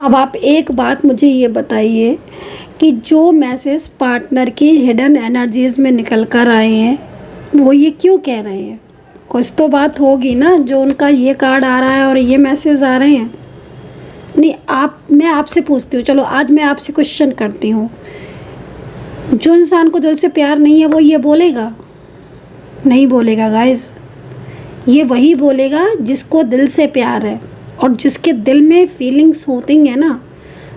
अब आप एक बात मुझे ये बताइए कि जो मैसेज पार्टनर की हिडन एनर्जीज़ में निकल कर आए हैं वो ये क्यों कह रहे हैं? कुछ तो बात होगी ना जो उनका ये कार्ड आ रहा है और ये मैसेज आ रहे हैं। नहीं, मैं आपसे पूछती हूँ, चलो आज मैं आपसे क्वेश्चन करती हूँ। जो इंसान को दिल से प्यार नहीं है वो ये बोलेगा? नहीं बोलेगा गाइस। ये वही बोलेगा जिसको दिल से प्यार है और जिसके दिल में फीलिंग्स होती हैं ना।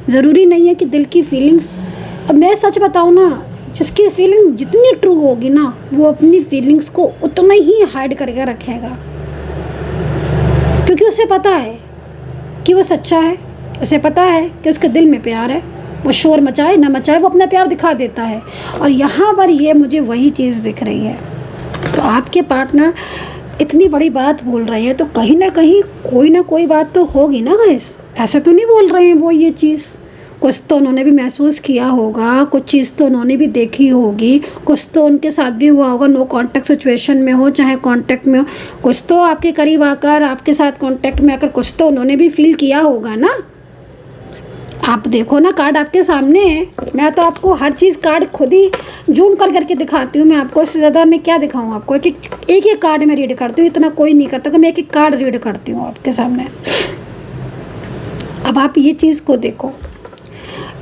ज़रूरी नहीं है कि दिल की फीलिंग्स, अब मैं सच बताऊँ ना, जिसकी फीलिंग जितनी ट्रू होगी ना वो अपनी फीलिंग्स को उतना ही हाइड करके रखेगा, क्योंकि उसे पता है कि वो सच्चा है, उसे पता है कि उसके दिल में प्यार है। वो शोर मचाए ना मचाए वो अपना प्यार दिखा देता है। और यहाँ पर ये मुझे वही चीज़ दिख रही है। तो आपके पार्टनर इतनी बड़ी बात बोल रहे हैं तो कहीं ना कहीं कोई ना कोई बात तो होगी ना गाइस। ऐसा तो नहीं बोल रहे हैं वो ये चीज़, कुछ तो उन्होंने भी महसूस किया होगा, कुछ चीज़ तो उन्होंने भी देखी होगी, कुछ तो उनके साथ भी हुआ होगा। नो कांटेक्ट सिचुएशन में हो चाहे कांटेक्ट में हो, कुछ तो आपके करीब आकर आपके साथ कांटेक्ट में आकर कुछ तो उन्होंने भी फील किया होगा ना। आप देखो ना, कार्ड आपके सामने है। मैं तो आपको हर चीज़ कार्ड खुद ही जूम कर करके दिखाती हूँ। मैं आपको इससे ज़्यादा मैं क्या दिखाऊँ आपको? एक एक कार्ड मैं रीड करती हूँ, इतना कोई नहीं करता कि मैं एक एक कार्ड रीड करती हूँ आपके सामने। अब आप ये चीज़ को देखो,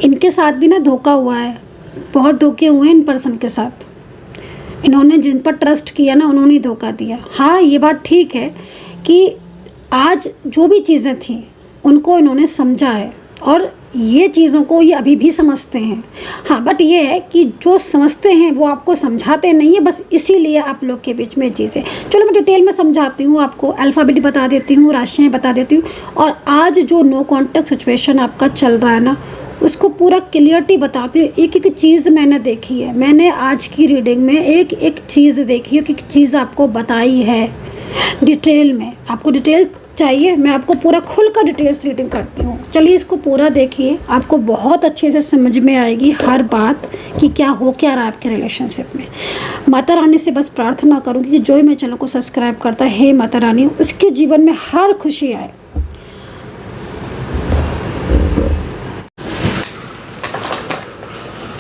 इनके साथ भी ना धोखा हुआ है, बहुत धोखे हुए हैं इन पर्सन के साथ। इन्होंने जिन पर ट्रस्ट किया ना उन्होंने ही धोखा दिया। हाँ, ये बात ठीक है कि आज जो भी चीज़ें थी उनको इन्होंने समझा है और ये चीज़ों को ये अभी भी समझते हैं। हाँ, बट ये है कि जो समझते हैं वो आपको समझाते नहीं है, बस इसीलिए आप लोग के बीच में चीज़ें। चलो मैं डिटेल में समझाती हूँ आपको, अल्फ़ाबेट बता देती हूँ, राशियाँ बता देती हूँ। और आज जो नो कॉन्टैक्ट सिचुएशन आपका चल रहा है ना उसको पूरा क्लियरिटी बताती हूँ। एक एक चीज़ मैंने देखी है, मैंने आज की रीडिंग में एक एक चीज़ देखी है, एक चीज़ आपको बताई है डिटेल में। आपको डिटेल चाहिए, मैं आपको पूरा खुल कर डिटेल्स रीडिंग करती हूँ। चलिए इसको पूरा देखिए, आपको बहुत अच्छे से समझ में आएगी हर बात कि क्या हो क्या रहा है आपके रिलेशनशिप में। माता रानी से बस प्रार्थना करूँगी कि जो भी मेरे चैनल को सब्सक्राइब करता है, हे माता रानी, उसके जीवन में हर खुशी आए।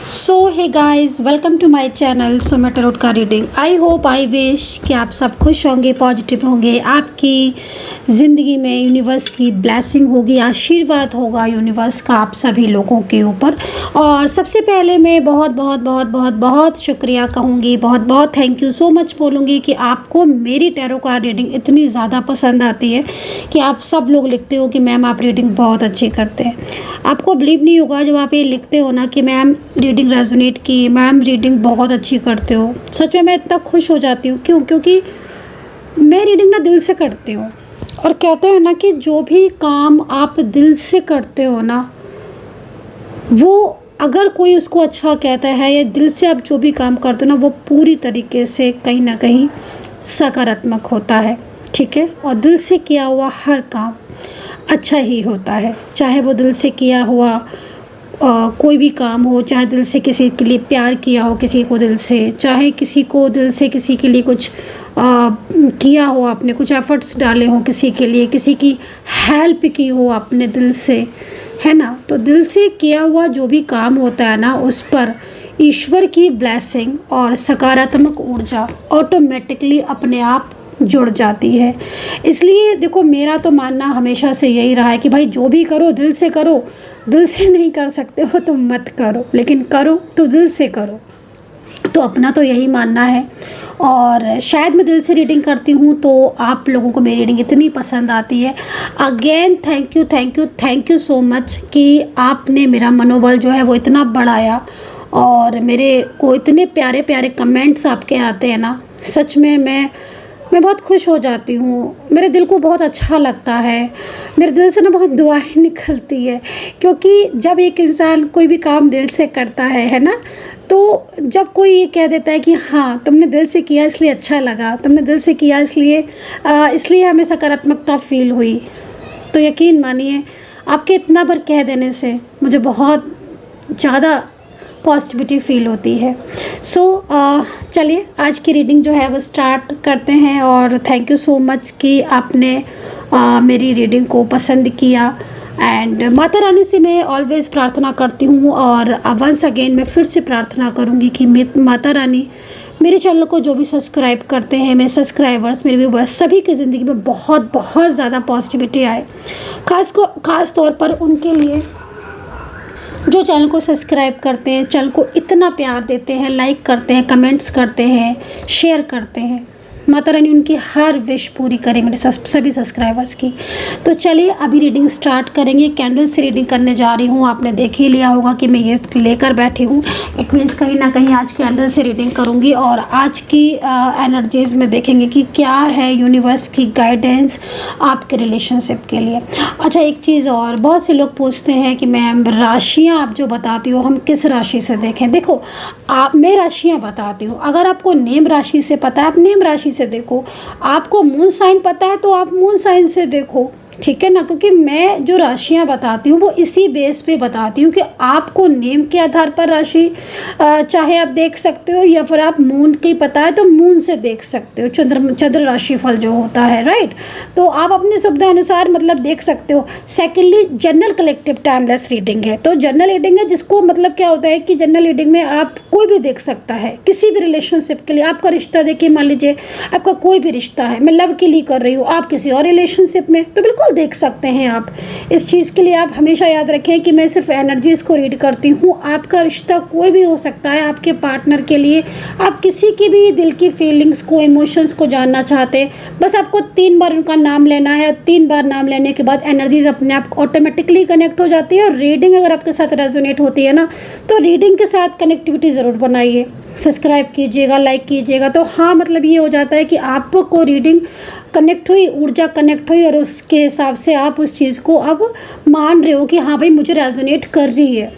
So hey guys, welcome to my channel Sumit tarot का reading. I hope I wish कि आप सब खुश होंगे, पॉजिटिव होंगे, आपकी ज़िंदगी में यूनिवर्स की ब्लेसिंग होगी, आशीर्वाद होगा यूनिवर्स का आप सभी लोगों के ऊपर। और सबसे पहले मैं बहुत बहुत बहुत बहुत बहुत शुक्रिया कहूँगी, बहुत बहुत थैंक यू सो मच बोलूँगी कि आपको मेरी टैरो का रीडिंग इतनी ज़्यादा पसंद आती है कि आप सब लोग लिखते हो कि मैम आप रीडिंग बहुत अच्छी करते हैं। आपको बिलीव नहीं होगा जब आप ये लिखते हो ना कि मैम रीडिंग रेजोनेट की, मैम रीडिंग बहुत अच्छी करते हो। सच में मैं इतना खुश हो जाती हूँ। क्यों? क्योंकि मैं रीडिंग ना दिल से करती हूँ। और कहते हैं ना कि जो भी काम आप दिल से करते हो ना, वो अगर कोई उसको अच्छा कहता है या दिल से आप जो भी काम करते हो ना वो पूरी तरीके से कहीं ना कहीं सकारात्मक होता है। ठीक है? और दिल से किया हुआ हर काम अच्छा ही होता है, चाहे वो दिल से किया हुआ कोई भी काम हो, चाहे दिल से किसी के लिए प्यार किया हो किसी को दिल से, चाहे किसी को दिल से किसी के लिए कुछ किया हो, आपने कुछ एफर्ट्स डाले हों किसी के लिए, किसी की हेल्प की हो आपने दिल से, है ना। तो दिल से किया हुआ जो भी काम होता है ना उस पर ईश्वर की ब्लेसिंग और सकारात्मक ऊर्जा ऑटोमेटिकली अपने आप जुड़ जाती है। इसलिए देखो, मेरा तो मानना हमेशा से यही रहा है कि भाई जो भी करो दिल से करो। दिल से नहीं कर सकते हो तो मत करो, लेकिन करो तो दिल से करो। तो अपना तो यही मानना है। और शायद मैं दिल से रीडिंग करती हूँ तो आप लोगों को मेरी रीडिंग इतनी पसंद आती है। Again thank you thank you thank you so much कि आपने मेरा मनोबल जो है वो इतना बढ़ाया और मेरे को इतने प्यारे प्यारे कमेंट्स आपके आते हैं ना। सच में मैं बहुत खुश हो जाती हूँ, मेरे दिल को बहुत अच्छा लगता है। मेरे दिल से ना बहुत दुआएं निकलती है, क्योंकि जब एक इंसान कोई भी काम दिल से करता है ना, तो जब कोई ये कह देता है कि हाँ तुमने दिल से किया इसलिए अच्छा लगा, तुमने दिल से किया इसलिए हमें सकारात्मकता फील हुई, तो यकीन मानिए आपके इतना बार कह देने से मुझे बहुत ज़्यादा पॉजिटिविटी फील होती है। सो चलिए आज की रीडिंग जो है वो स्टार्ट करते हैं। और थैंक यू सो मच कि आपने मेरी रीडिंग को पसंद किया। एंड माता रानी से मैं ऑलवेज़ प्रार्थना करती हूँ, और वंस अगेन मैं फिर से प्रार्थना करूँगी कि माता रानी मेरे चैनल को जो भी सब्सक्राइब करते हैं, मेरे सब्सक्राइबर्स, मेरे व्यूवर्स, सभी की ज़िंदगी में बहुत बहुत ज़्यादा पॉजिटिविटी आए। ख़ास तौर पर उनके लिए जो चैनल को सब्सक्राइब करते हैं, चैनल को इतना प्यार देते हैं, लाइक करते हैं, कमेंट्स करते हैं, शेयर करते हैं। माता रानी उनकी हर विश पूरी करे मेरे सभी सब्सक्राइबर्स की। तो चलिए अभी रीडिंग स्टार्ट करेंगे। कैंडल से रीडिंग करने जा रही हूँ। आपने देख ही लिया होगा कि मैं ये लेकर बैठी हूँ। इट मीन्स कहीं ना कहीं आज कैंडल से रीडिंग करूँगी, और आज की एनर्जीज़ में देखेंगे कि क्या है यूनिवर्स की गाइडेंस आपके रिलेशनशिप के लिए। अच्छा, एक चीज़ और, बहुत से लोग पूछते हैं कि मैम राशियाँ आप जो बताती हो हम किस राशि से देखें। देखो, मैं राशियाँ बताती हूँ। अगर आपको नेम राशि से पता है, आप नेम राशि से देखो। आपको मून साइन पता है तो आप मून साइन से देखो, ठीक है ना। क्योंकि मैं जो राशियाँ बताती हूँ वो इसी बेस पे बताती हूँ कि आपको नेम के आधार पर राशि चाहे आप देख सकते हो, या फिर आप मून की पता है तो मून से देख सकते हो, चंद्र राशि फल जो होता है, राइट। तो आप अपनी सुविधा अनुसार मतलब देख सकते हो। Secondly, general collective timeless reading है। तो जनरल रीडिंग है जिसको मतलब क्या होता है कि जनरल रीडिंग में आप कोई भी देख सकता है, किसी भी रिलेशनशिप के लिए। आपका रिश्ता देखिए, मान लीजिए आपका कोई भी रिश्ता है, मैं लव के लिए कर रही हूँ, आप किसी और रिलेशनशिप में, तो बिल्कुल देख सकते हैं आप। इस चीज़ के लिए आप हमेशा याद रखें कि मैं सिर्फ एनर्जीज़ को रीड करती हूँ। आपका रिश्ता कोई भी हो सकता है, आपके पार्टनर के लिए आप किसी की भी दिल की फीलिंग्स को, इमोशंस को जानना चाहते हैं, बस आपको 3 बार उनका नाम लेना है, और 3 बार नाम लेने के बाद एनर्जीज़ अपने आप ऑटोमेटिकली कनेक्ट हो जाती है। और रीडिंग अगर आपके साथ रेजोनेट होती है ना, तो रीडिंग के साथ कनेक्टिविटी ज़रूर बनाइए, सब्सक्राइब कीजिएगा, लाइक कीजिएगा। तो हाँ, मतलब ये हो जाता है कि आपको रीडिंग कनेक्ट हुई, ऊर्जा कनेक्ट हुई, और उसके हिसाब से आप उस चीज़ को अब मान रहे हो कि हाँ भाई मुझे रेजोनेट कर रही है।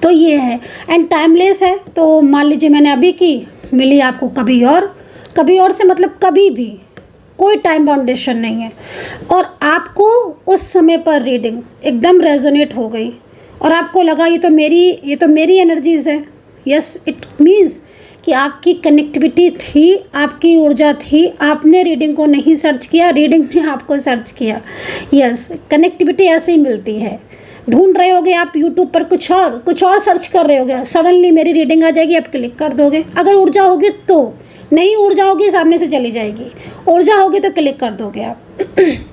तो ये है, एंड टाइमलेस है। तो मान लीजिए मैंने अभी की, मिली आपको कभी और से मतलब कभी भी, कोई टाइम बाउंडेशन नहीं है, और आपको उस समय पर रीडिंग एकदम रेजोनेट हो गई और आपको लगा ये तो मेरी एनर्जीज़ है। यस, इट मीन्स कि आपकी कनेक्टिविटी थी, आपकी ऊर्जा थी, आपने रीडिंग को नहीं सर्च किया, रीडिंग ने आपको सर्च किया। यस, कनेक्टिविटी ऐसे ही मिलती है। ढूंढ रहे होगे आप यूट्यूब पर कुछ और सर्च कर रहे होगे, सडनली मेरी रीडिंग आ जाएगी, आप क्लिक कर दोगे। अगर ऊर्जा होगी तो, नहीं ऊर्जा होगी सामने से चली जाएगी, ऊर्जा होगी तो क्लिक कर दोगे आप।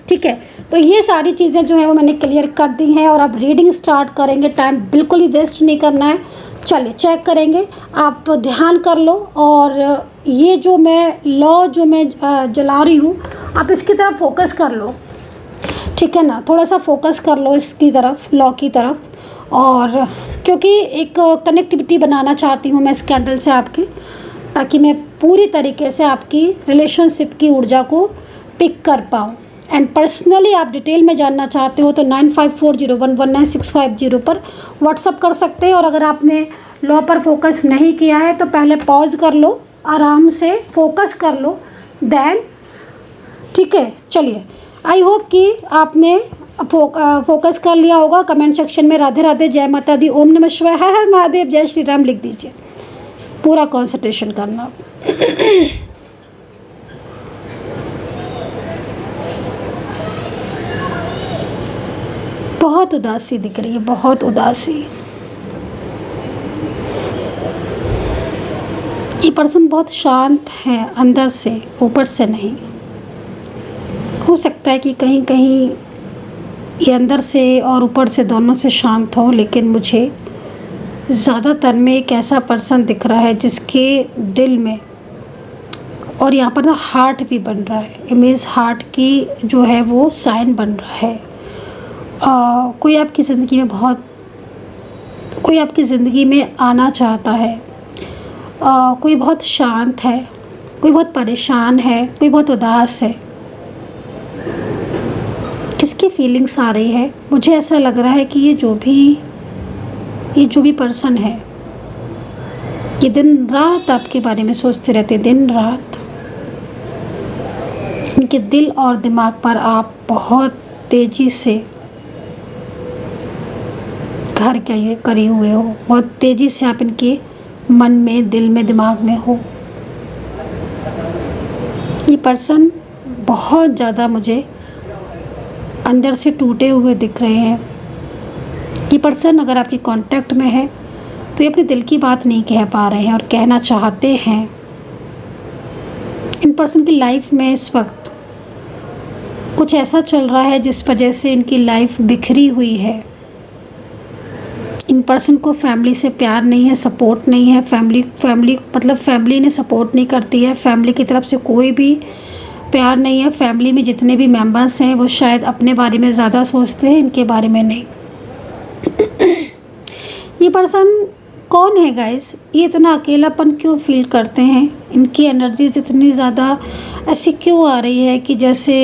ठीक है, तो ये सारी चीज़ें जो है वो मैंने क्लियर कर दी हैं, और अब रीडिंग स्टार्ट करेंगे। टाइम बिल्कुल भी वेस्ट नहीं करना है। चलिए चेक करेंगे, आप ध्यान कर लो, और ये जो मैं लॉ जो मैं जला रही हूँ, आप इसकी तरफ फोकस कर लो, ठीक है ना। थोड़ा सा फोकस कर लो इसकी तरफ, लॉ की तरफ, और क्योंकि एक कनेक्टिविटी बनाना चाहती हूँ मैं इस कैंडल से आपकी, ताकि मैं पूरी तरीके से आपकी रिलेशनशिप की ऊर्जा को पिक कर पाऊँ। एंड पर्सनली आप डिटेल में जानना चाहते हो तो 9540119650 पर व्हाट्सअप कर सकते हैं। और अगर आपने लॉ पर फोकस नहीं किया है तो पहले पॉज कर लो, आराम से फोकस कर लो, देन ठीक है। चलिए, आई होप कि आपने फोकस कर लिया होगा। कमेंट सेक्शन में राधे राधे, जय माता दी, ओम नमः शिवाय, हर हर महादेव, जय श्री राम लिख दीजिए। पूरा कंसंट्रेशन करना। बहुत उदासी दिख रही है, बहुत उदासी। ये पर्सन बहुत शांत है अंदर से, ऊपर से नहीं। हो सकता है कि कहीं कहीं ये अंदर से और ऊपर से दोनों से शांत हो, लेकिन मुझे ज़्यादातर में एक ऐसा पर्सन दिख रहा है जिसके दिल में, और यहाँ पर ना हार्ट भी बन रहा है, इमेज हार्ट की जो है वो साइन बन रहा है। कोई आपकी ज़िंदगी में आना चाहता है। कोई बहुत शांत है, कोई बहुत परेशान है, कोई बहुत उदास है। किसकी फीलिंग्स आ रही है? मुझे ऐसा लग रहा है कि ये जो भी पर्सन है, ये दिन रात आपके बारे में सोचते रहते, दिन रात। इनके दिल और दिमाग पर आप बहुत तेज़ी से घर करे हुए हो, बहुत तेज़ी से आप इनके मन में, दिल में, दिमाग में हो। ये पर्सन बहुत ज़्यादा मुझे अंदर से टूटे हुए दिख रहे हैं। ये पर्सन अगर आपके कांटेक्ट में है तो ये अपने दिल की बात नहीं कह पा रहे हैं और कहना चाहते हैं। इन पर्सन की लाइफ में इस वक्त कुछ ऐसा चल रहा है जिस वजह से इनकी लाइफ बिखरी हुई है। इन पर्सन को फैमिली से प्यार नहीं है, सपोर्ट नहीं है। फैमिली ने सपोर्ट नहीं करती है। फैमिली की तरफ से कोई भी प्यार नहीं है। फैमिली में जितने भी मेंबर्स हैं वो शायद अपने बारे में ज़्यादा सोचते हैं, इनके बारे में नहीं। ये पर्सन कौन है गाइस? ये इतना अकेलापन क्यों फील करते हैं? इनकी एनर्जीज इतनी ज़्यादा ऐसी क्यों आ रही है कि जैसे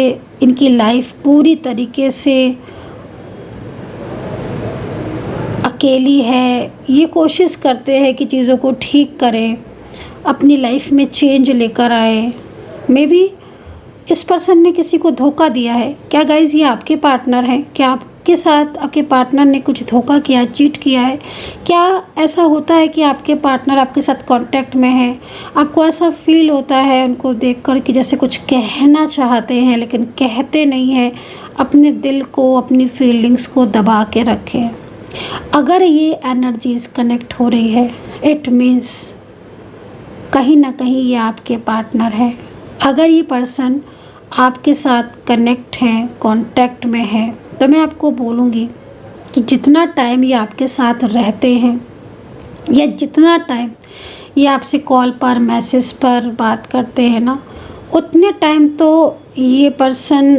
इनकी लाइफ पूरी तरीके से अकेली है। ये कोशिश करते हैं कि चीज़ों को ठीक करें, अपनी लाइफ में चेंज लेकर आए। मे बी इस पर्सन ने किसी को धोखा दिया है। क्या गाइस ये आपके पार्टनर हैं? क्या आपके साथ आपके पार्टनर ने कुछ धोखा किया, चीट किया है? क्या ऐसा होता है कि आपके पार्टनर आपके साथ कांटेक्ट में है, आपको ऐसा फील होता है उनको देखकर कि जैसे कुछ कहना चाहते हैं लेकिन कहते नहीं हैं, अपने दिल को, अपनी फीलिंग्स को दबा के रखें? अगर ये एनर्जीज कनेक्ट हो रही है, इट मीन्स कहीं ना कहीं ये आपके पार्टनर है। अगर ये पर्सन आपके साथ कनेक्ट हैं, कांटेक्ट में है, तो मैं आपको बोलूँगी कि जितना टाइम ये आपके साथ रहते हैं या जितना टाइम ये आपसे कॉल पर, मैसेज पर बात करते हैं ना, उतने टाइम तो ये पर्सन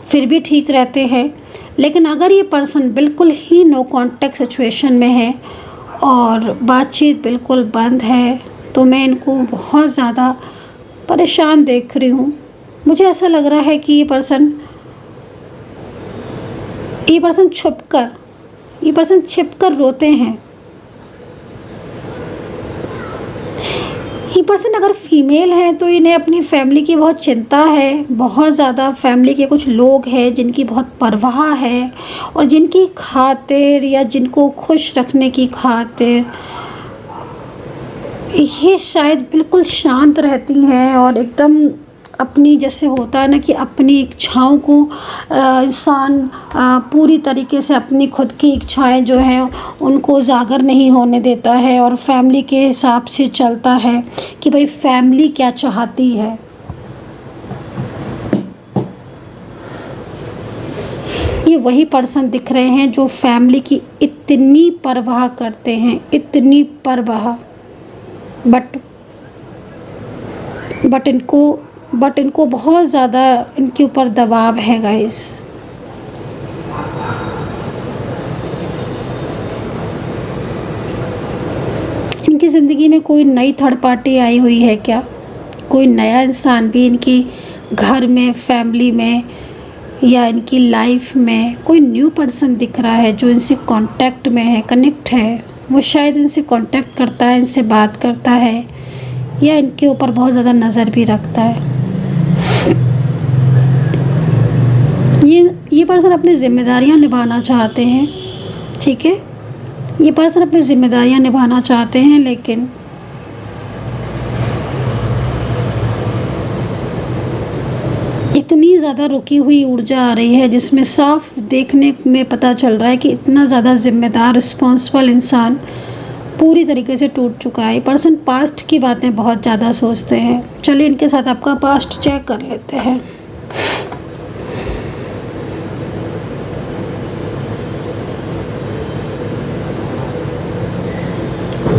फिर भी ठीक रहते हैं। लेकिन अगर ये पर्सन बिल्कुल ही नो कांटेक्ट सिचुएशन में है और बातचीत बिल्कुल बंद है, तो मैं इनको बहुत ज़्यादा परेशान देख रही हूँ। मुझे ऐसा लग रहा है कि ये पर्सन छिपकर रोते हैं। ये पर्सन अगर फीमेल है तो इन्हें अपनी फैमिली की बहुत चिंता है, बहुत ज़्यादा। फैमिली के कुछ लोग हैं जिनकी बहुत परवाह है और जिनकी खातिर या जिनको खुश रखने की खातिर ये शायद बिल्कुल शांत रहती हैं और एकदम अपनी, जैसे होता है ना कि अपनी इच्छाओं को इंसान पूरी तरीके से अपनी खुद की इच्छाएं जो हैं उनको जागर नहीं होने देता है और फैमिली के हिसाब से चलता है कि भाई फैमिली क्या चाहती है। ये वही पर्सन दिख रहे हैं जो फैमिली की इतनी परवाह करते हैं, इतनी परवाह, बट इनको बहुत ज़्यादा इनके ऊपर दबाव है गाइस। इनकी ज़िंदगी में कोई नई थर्ड पार्टी आई हुई है क्या? कोई नया इंसान भी इनकी घर में, फैमिली में या इनकी लाइफ में कोई न्यू पर्सन दिख रहा है जो इनसे कांटेक्ट में है, कनेक्ट है। वो शायद इनसे कांटेक्ट करता है, इनसे बात करता है या इनके ऊपर बहुत ज़्यादा नज़र भी रखता है। ये पर्सन अपनी ज़िम्मेदारियां निभाना चाहते हैं, ठीक है? ये पर्सन अपनी ज़िम्मेदारियां निभाना चाहते हैं, लेकिन इतनी ज़्यादा रुकी हुई ऊर्जा आ रही है जिसमें साफ देखने में पता चल रहा है कि इतना ज़्यादा ज़िम्मेदार, रिस्पॉन्सिबल इंसान पूरी तरीके से टूट चुका है। ये पर्सन पास्ट की बातें बहुत ज़्यादा सोचते हैं। चलिए इनके साथ आपका पास्ट चेक कर लेते हैं।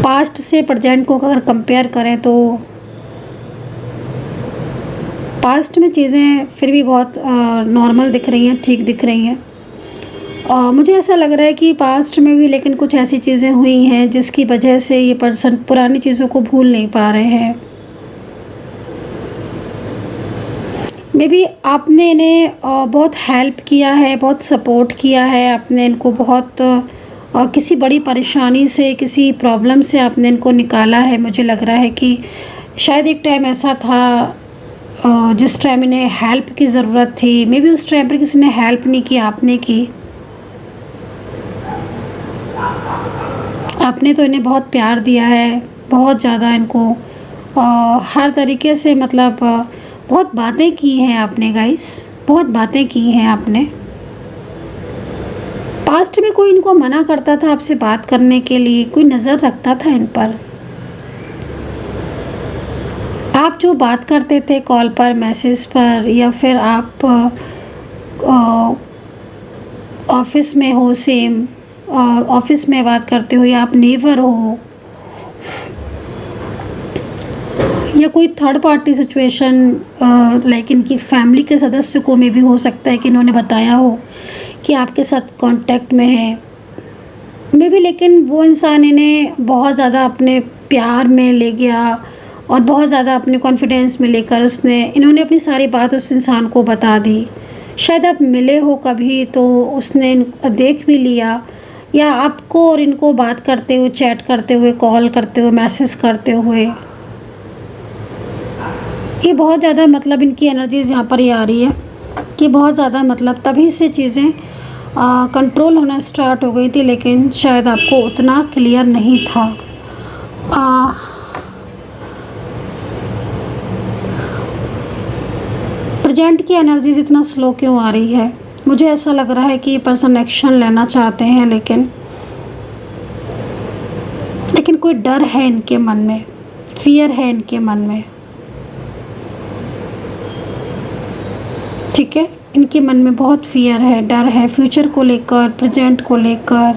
पास्ट से प्रेजेंट को अगर कंपेयर करें तो पास्ट में चीज़ें फिर भी बहुत नॉर्मल दिख रही हैं, ठीक दिख रही हैं। और मुझे ऐसा लग रहा है कि पास्ट में भी लेकिन कुछ ऐसी चीज़ें हुई हैं जिसकी वजह से ये पर्सन पुरानी चीज़ों को भूल नहीं पा रहे हैं। मे बी आपने इन्हें बहुत हेल्प किया है, बहुत सपोर्ट किया है, आपने इनको बहुत किसी बड़ी परेशानी से, किसी प्रॉब्लम से आपने इनको निकाला है। मुझे लग रहा है कि शायद एक टाइम ऐसा था जिस टाइम इन्हें हेल्प की ज़रूरत थी। मे बी उस टाइम पर किसी ने हेल्प नहीं की, आपने की। आपने तो इन्हें बहुत प्यार दिया है, बहुत ज़्यादा इनको हर तरीके से, मतलब बहुत बातें की हैं आपने गाइस, बहुत बातें की हैं आपने। पास्ट में कोई इनको मना करता था आपसे बात करने के लिए, कोई नज़र रखता था इन पर। आप जो बात करते थे कॉल पर, मैसेज पर, या फिर आप ऑफिस में हो, सेम ऑफिस में बात करते हो, या आप नेबर हो, या कोई थर्ड पार्टी सिचुएशन लाइक इनकी फैमिली के सदस्य को में भी हो सकता है कि इन्होंने बताया हो कि आपके साथ कांटेक्ट में है मे भी, लेकिन वो इंसान इन्हें बहुत ज़्यादा अपने प्यार में ले गया और बहुत ज़्यादा अपने कॉन्फिडेंस में लेकर इन्होंने अपनी सारी बात उस इंसान को बता दी। शायद आप मिले हो कभी तो उसने देख भी लिया, या आपको और इनको बात करते हुए, चैट करते हुए, कॉल करते हुए, मैसेज करते हुए, ये बहुत ज़्यादा मतलब इनकी एनर्जीज़ यहाँ पर ये आ रही है कि बहुत ज़्यादा मतलब तभी से चीज़ें कंट्रोल होना स्टार्ट हो गई थी, लेकिन शायद आपको उतना क्लियर नहीं था। प्रेजेंट की एनर्जीज इतना स्लो क्यों आ रही है? मुझे ऐसा लग रहा है कि ये पर्सन एक्शन लेना चाहते हैं, लेकिन कोई डर है इनके मन में, फियर है इनके मन में। ठीक है, इनके मन में बहुत फियर है, डर है, फ्यूचर को लेकर, प्रेजेंट को लेकर,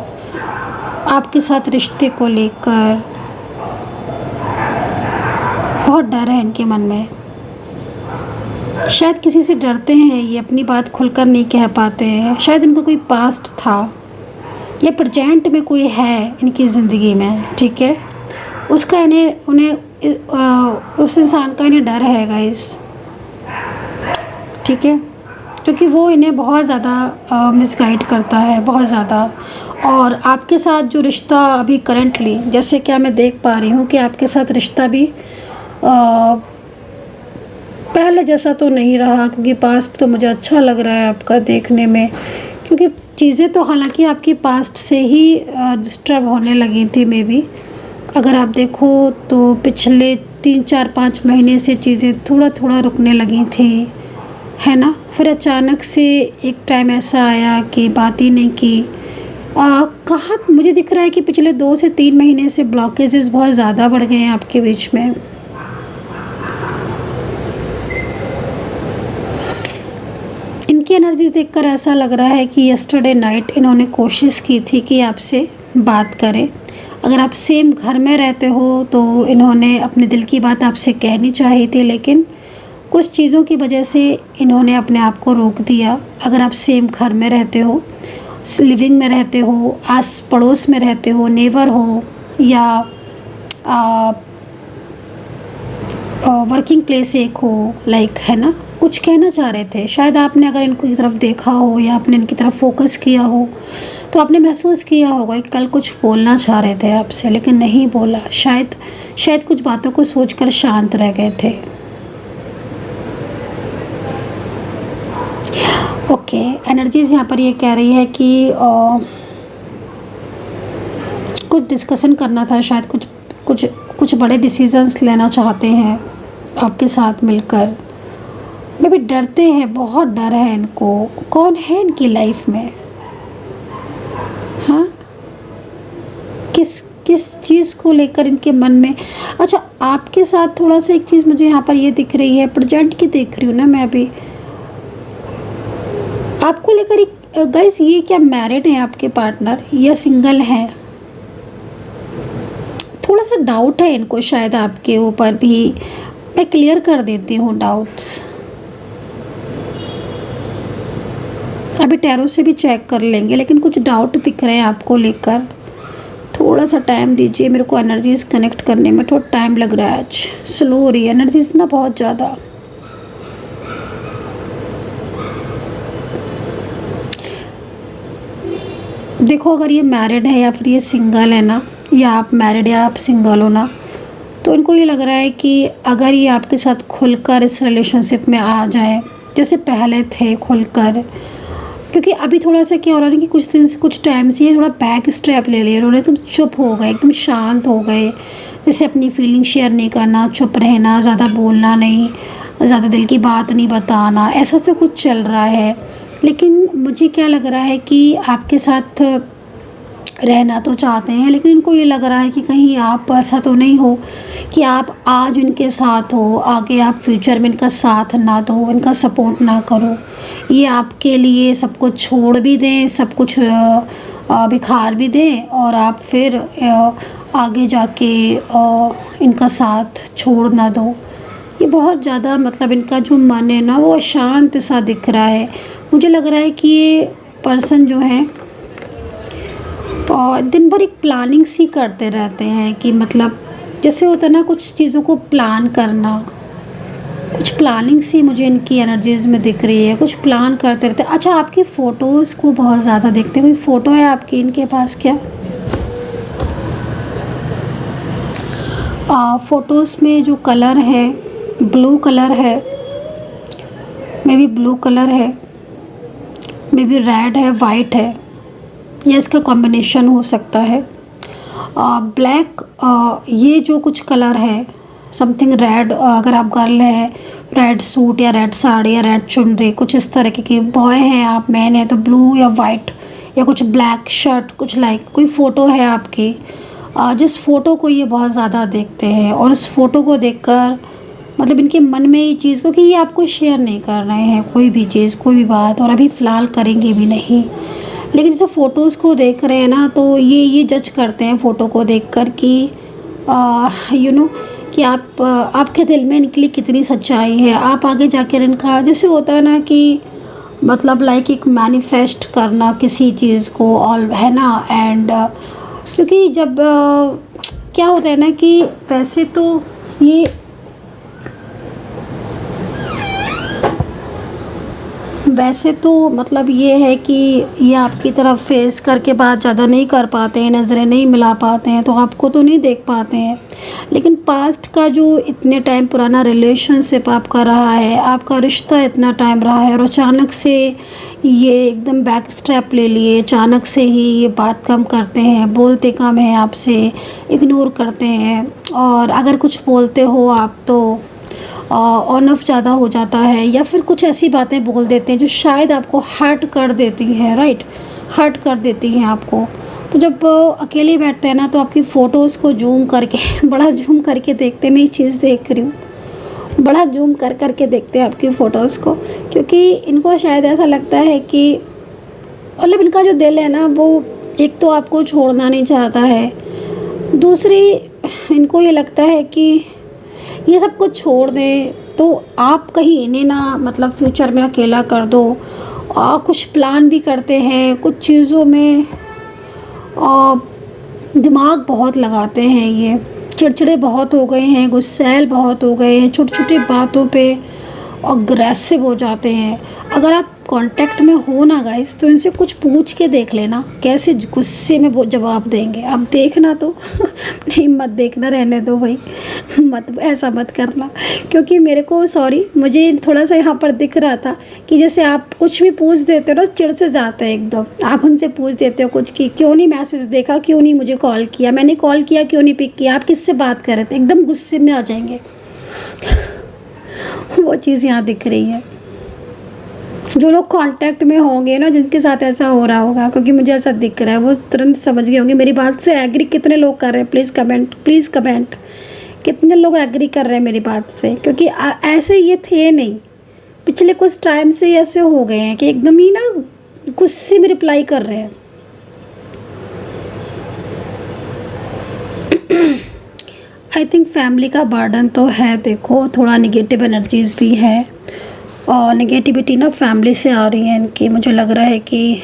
आपके साथ रिश्ते को लेकर बहुत डर है इनके मन में। शायद किसी से डरते हैं, ये अपनी बात खुलकर नहीं कह पाते हैं। शायद इनका कोई पास्ट था या प्रेजेंट में कोई है इनकी ज़िंदगी में, ठीक है, उसका उस इंसान का इन्हें डर है गाइस, ठीक है, क्योंकि वो इन्हें बहुत ज़्यादा मिसगाइड करता है, बहुत ज़्यादा। और आपके साथ जो रिश्ता अभी करंटली, जैसे कि मैं देख पा रही हूँ कि आपके साथ रिश्ता भी पहले जैसा तो नहीं रहा, क्योंकि पास्ट तो मुझे अच्छा लग रहा है आपका देखने में, क्योंकि चीज़ें तो हालांकि आपकी पास्ट से ही डिस्टर्ब होने लगी थी मे बी। अगर आप देखो तो पिछले 3-4-5 महीने से चीज़ें थोड़ा थोड़ा रुकने लगी थी, है ना। फिर अचानक से एक टाइम ऐसा आया कि बात ही नहीं की। कहाँ मुझे दिख रहा है कि पिछले 2 से 3 महीने से ब्लॉकेजेस बहुत ज़्यादा बढ़ गए हैं आपके बीच में। इनकी एनर्जी देखकर ऐसा लग रहा है कि यस्टरडे नाइट इन्होंने कोशिश की थी कि आपसे बात करें। अगर आप सेम घर में रहते हो तो इन्होंने अपने दिल की बात आपसे कहनी चाहिए थी, लेकिन कुछ चीज़ों की वजह से इन्होंने अपने आप को रोक दिया। अगर आप सेम घर में रहते हो, लिविंग में रहते हो, आस पड़ोस में रहते हो, नेबर हो, या वर्किंग प्लेस एक हो, लाइक, है ना, कुछ कहना चाह रहे थे। शायद आपने अगर इनको की तरफ देखा हो या आपने इनकी तरफ फोकस किया हो तो आपने महसूस किया होगा कि कल कुछ बोलना चाह रहे थे आपसे, लेकिन नहीं बोला। शायद कुछ बातों को सोचकर शांत रह गए थे। ओके, एनर्जीज यहाँ पर ये कह रही है कि कुछ डिस्कशन करना था, शायद कुछ बड़े डिसीजंस लेना चाहते हैं आपके साथ मिलकर। मे भी डरते हैं, बहुत डर है इनको। कौन है इनकी लाइफ में? हाँ, किस चीज़ को लेकर इनके मन में? अच्छा, आपके साथ थोड़ा सा एक चीज़ मुझे यहाँ पर ये दिख रही है, प्रेजेंट की देख रही हूँ ना मैं अभी आपको लेकर। गाइस, ये क्या मैरिड है आपके पार्टनर या सिंगल है? थोड़ा सा डाउट है इनको शायद आपके ऊपर भी। मैं क्लियर कर देती हूँ डाउट्स। अभी टैरो से भी चेक कर लेंगे, लेकिन कुछ डाउट दिख रहे हैं आपको लेकर। थोड़ा सा टाइम दीजिए, मेरे को एनर्जीज कनेक्ट करने में थोड़ा टाइम लग रहा है। आज स्लो हो रही है एनर्जीज ना बहुत ज़्यादा। देखो, अगर ये मैरिड है या फिर ये सिंगल है ना, या आप मैरिड या आप सिंगल हो ना, तो इनको ये लग रहा है कि अगर ये आपके साथ खुलकर इस रिलेशनशिप में आ जाए जैसे पहले थे खुलकर, क्योंकि अभी थोड़ा सा क्या हो रहा है कि कुछ टाइम से ये थोड़ा बैक स्टेप ले लिया उन्होंने। एकदम चुप हो गए, एकदम शांत हो गए, जैसे अपनी फीलिंग शेयर नहीं करना, चुप रहना, ज़्यादा बोलना नहीं, ज़्यादा दिल की बात नहीं बताना, ऐसा तो कुछ चल रहा है। लेकिन मुझे क्या लग रहा है कि आपके साथ रहना तो चाहते हैं, लेकिन इनको ये लग रहा है कि कहीं आप ऐसा तो नहीं हो कि आप आज उनके साथ हो, आगे आप फ्यूचर में इनका साथ ना दो, इनका सपोर्ट ना करो। ये आपके लिए सब कुछ छोड़ भी दें, सब कुछ बिखार भी दें, और आप फिर आगे जाके इनका साथ छोड़ ना दो। ये बहुत ज़्यादा मतलब इनका जो मन है ना वो अशांत सा दिख रहा है। मुझे लग रहा है कि ये पर्सन जो है दिन भर एक प्लानिंग सी करते रहते हैं, कि मतलब जैसे होता है ना कुछ चीज़ों को प्लान करना, कुछ प्लानिंग सी मुझे इनकी एनर्जीज़ में दिख रही है, कुछ प्लान करते रहते हैं। अच्छा, आपकी फ़ोटोज़ को बहुत ज़्यादा देखते हैं, कोई फ़ोटो है आपकी इनके पास क्या? फ़ोटोज़ में जो कलर है ब्लू कलर है, मे बी ब्लू कलर है, मे बी रेड है, वाइट है, या इसका कॉम्बिनेशन हो सकता है। ब्लैक, ये जो कुछ कलर है समथिंग रेड, अगर आप गर्ल है रेड सूट या रेड साड़ी या रेड चुनरी, कुछ इस तरह के बॉय हैं आप, मैन है तो ब्लू या वाइट या कुछ ब्लैक शर्ट, कुछ लाइक कोई फ़ोटो है आपकी, जिस फ़ोटो को ये बहुत ज़्यादा देखते हैं, और उस फ़ोटो को देखकर मतलब इनके मन में ये चीज़, क्योंकि ये आपको शेयर नहीं कर रहे हैं कोई भी चीज़, कोई भी बात, और अभी फ़िलहाल करेंगे भी नहीं। लेकिन जैसे फ़ोटोज़ को देख रहे हैं ना, तो ये जज करते हैं फ़ोटो को देखकर कि कि आपके दिल में इनके लिए कितनी सच्चाई है। आप आगे जाकर इनका जैसे होता है ना कि मतलब लाइक एक मैनिफेस्ट करना किसी चीज़ को, ऑल है ना। एंड क्योंकि जब क्या होता है ना कि वैसे तो ये मतलब ये है कि ये आपकी तरफ फेस करके बात ज़्यादा नहीं कर पाते हैं, नज़रें नहीं मिला पाते हैं, तो आपको तो नहीं देख पाते हैं। लेकिन पास्ट का जो इतने टाइम पुराना रिलेशनशिप आपका रहा है, आपका रिश्ता इतना टाइम रहा है, और अचानक से ये एकदम बैक स्टेप ले लिए, अचानक से ही ये बात कम करते हैं, बोलते कम हैं आपसे, इग्नोर करते हैं, और अगर कुछ बोलते हो आप तो ऑन ऑफ ज़्यादा हो जाता है, या फिर कुछ ऐसी बातें बोल देते हैं जो शायद आपको हर्ट कर देती हैं, राइट, हर्ट कर देती हैं आपको। तो जब अकेले बैठते हैं ना, तो आपकी फ़ोटोज़ को जूम करके बड़ा जूम करके देखते, मैं ये चीज़ देख रही हूँ, बड़ा जूम कर करके देखते हैं आपकी फ़ोटोज़ को, क्योंकि इनको शायद ऐसा लगता है कि मतलब इनका जो दिल है ना वो एक तो आपको छोड़ना नहीं चाहता है, दूसरी इनको ये लगता है कि ये सब कुछ छोड़ दें तो आप कहीं इन्हें ना मतलब फ्यूचर में अकेला कर दो। और कुछ प्लान भी करते हैं, कुछ चीज़ों में दिमाग बहुत लगाते हैं, ये चिड़चिड़े बहुत हो गए हैं, गुस्सैल बहुत हो गए हैं, छोटी छोटी बातों पे अग्रेसिव हो जाते हैं। अगर आप कांटेक्ट में हो ना गाइस, तो इनसे कुछ पूछ के देख लेना कैसे गुस्से में वो जवाब देंगे। आप देखना तो नहीं, मत देखना, रहने दो भाई, मत ऐसा मत करना। क्योंकि मेरे को मुझे थोड़ा सा यहाँ पर दिख रहा था कि जैसे आप कुछ भी पूछ देते हो ना, चिढ़ से जाता है एकदम। आप उनसे पूछ देते हो कुछ कि क्यों नहीं मैसेज देखा, क्यों नहीं मुझे कॉल किया, मैंने कॉल किया क्यों नहीं पिक किया, आप किससे बात कर रहे थे, एकदम गुस्से में आ जाएंगे। वो चीज़ यहाँ दिख रही है। जो लोग कांटेक्ट में होंगे ना, जिनके साथ ऐसा हो रहा होगा, क्योंकि मुझे ऐसा दिख रहा है, वो तुरंत समझ गए होंगे मेरी बात से। एग्री कितने लोग कर रहे हैं, प्लीज़ कमेंट कितने लोग एग्री कर रहे हैं मेरी बात से, क्योंकि ऐसे ये थे नहीं, पिछले कुछ टाइम से ऐसे हो गए हैं कि एकदम ही ना गुस्से में रिप्लाई कर रहे हैं। आई थिंक फैमिली का बर्डन तो है, देखो थोड़ा निगेटिव एनर्जीज़ भी है, और नेगेटिविटी ना फैमिली से आ रही है इनकी। मुझे लग रहा है कि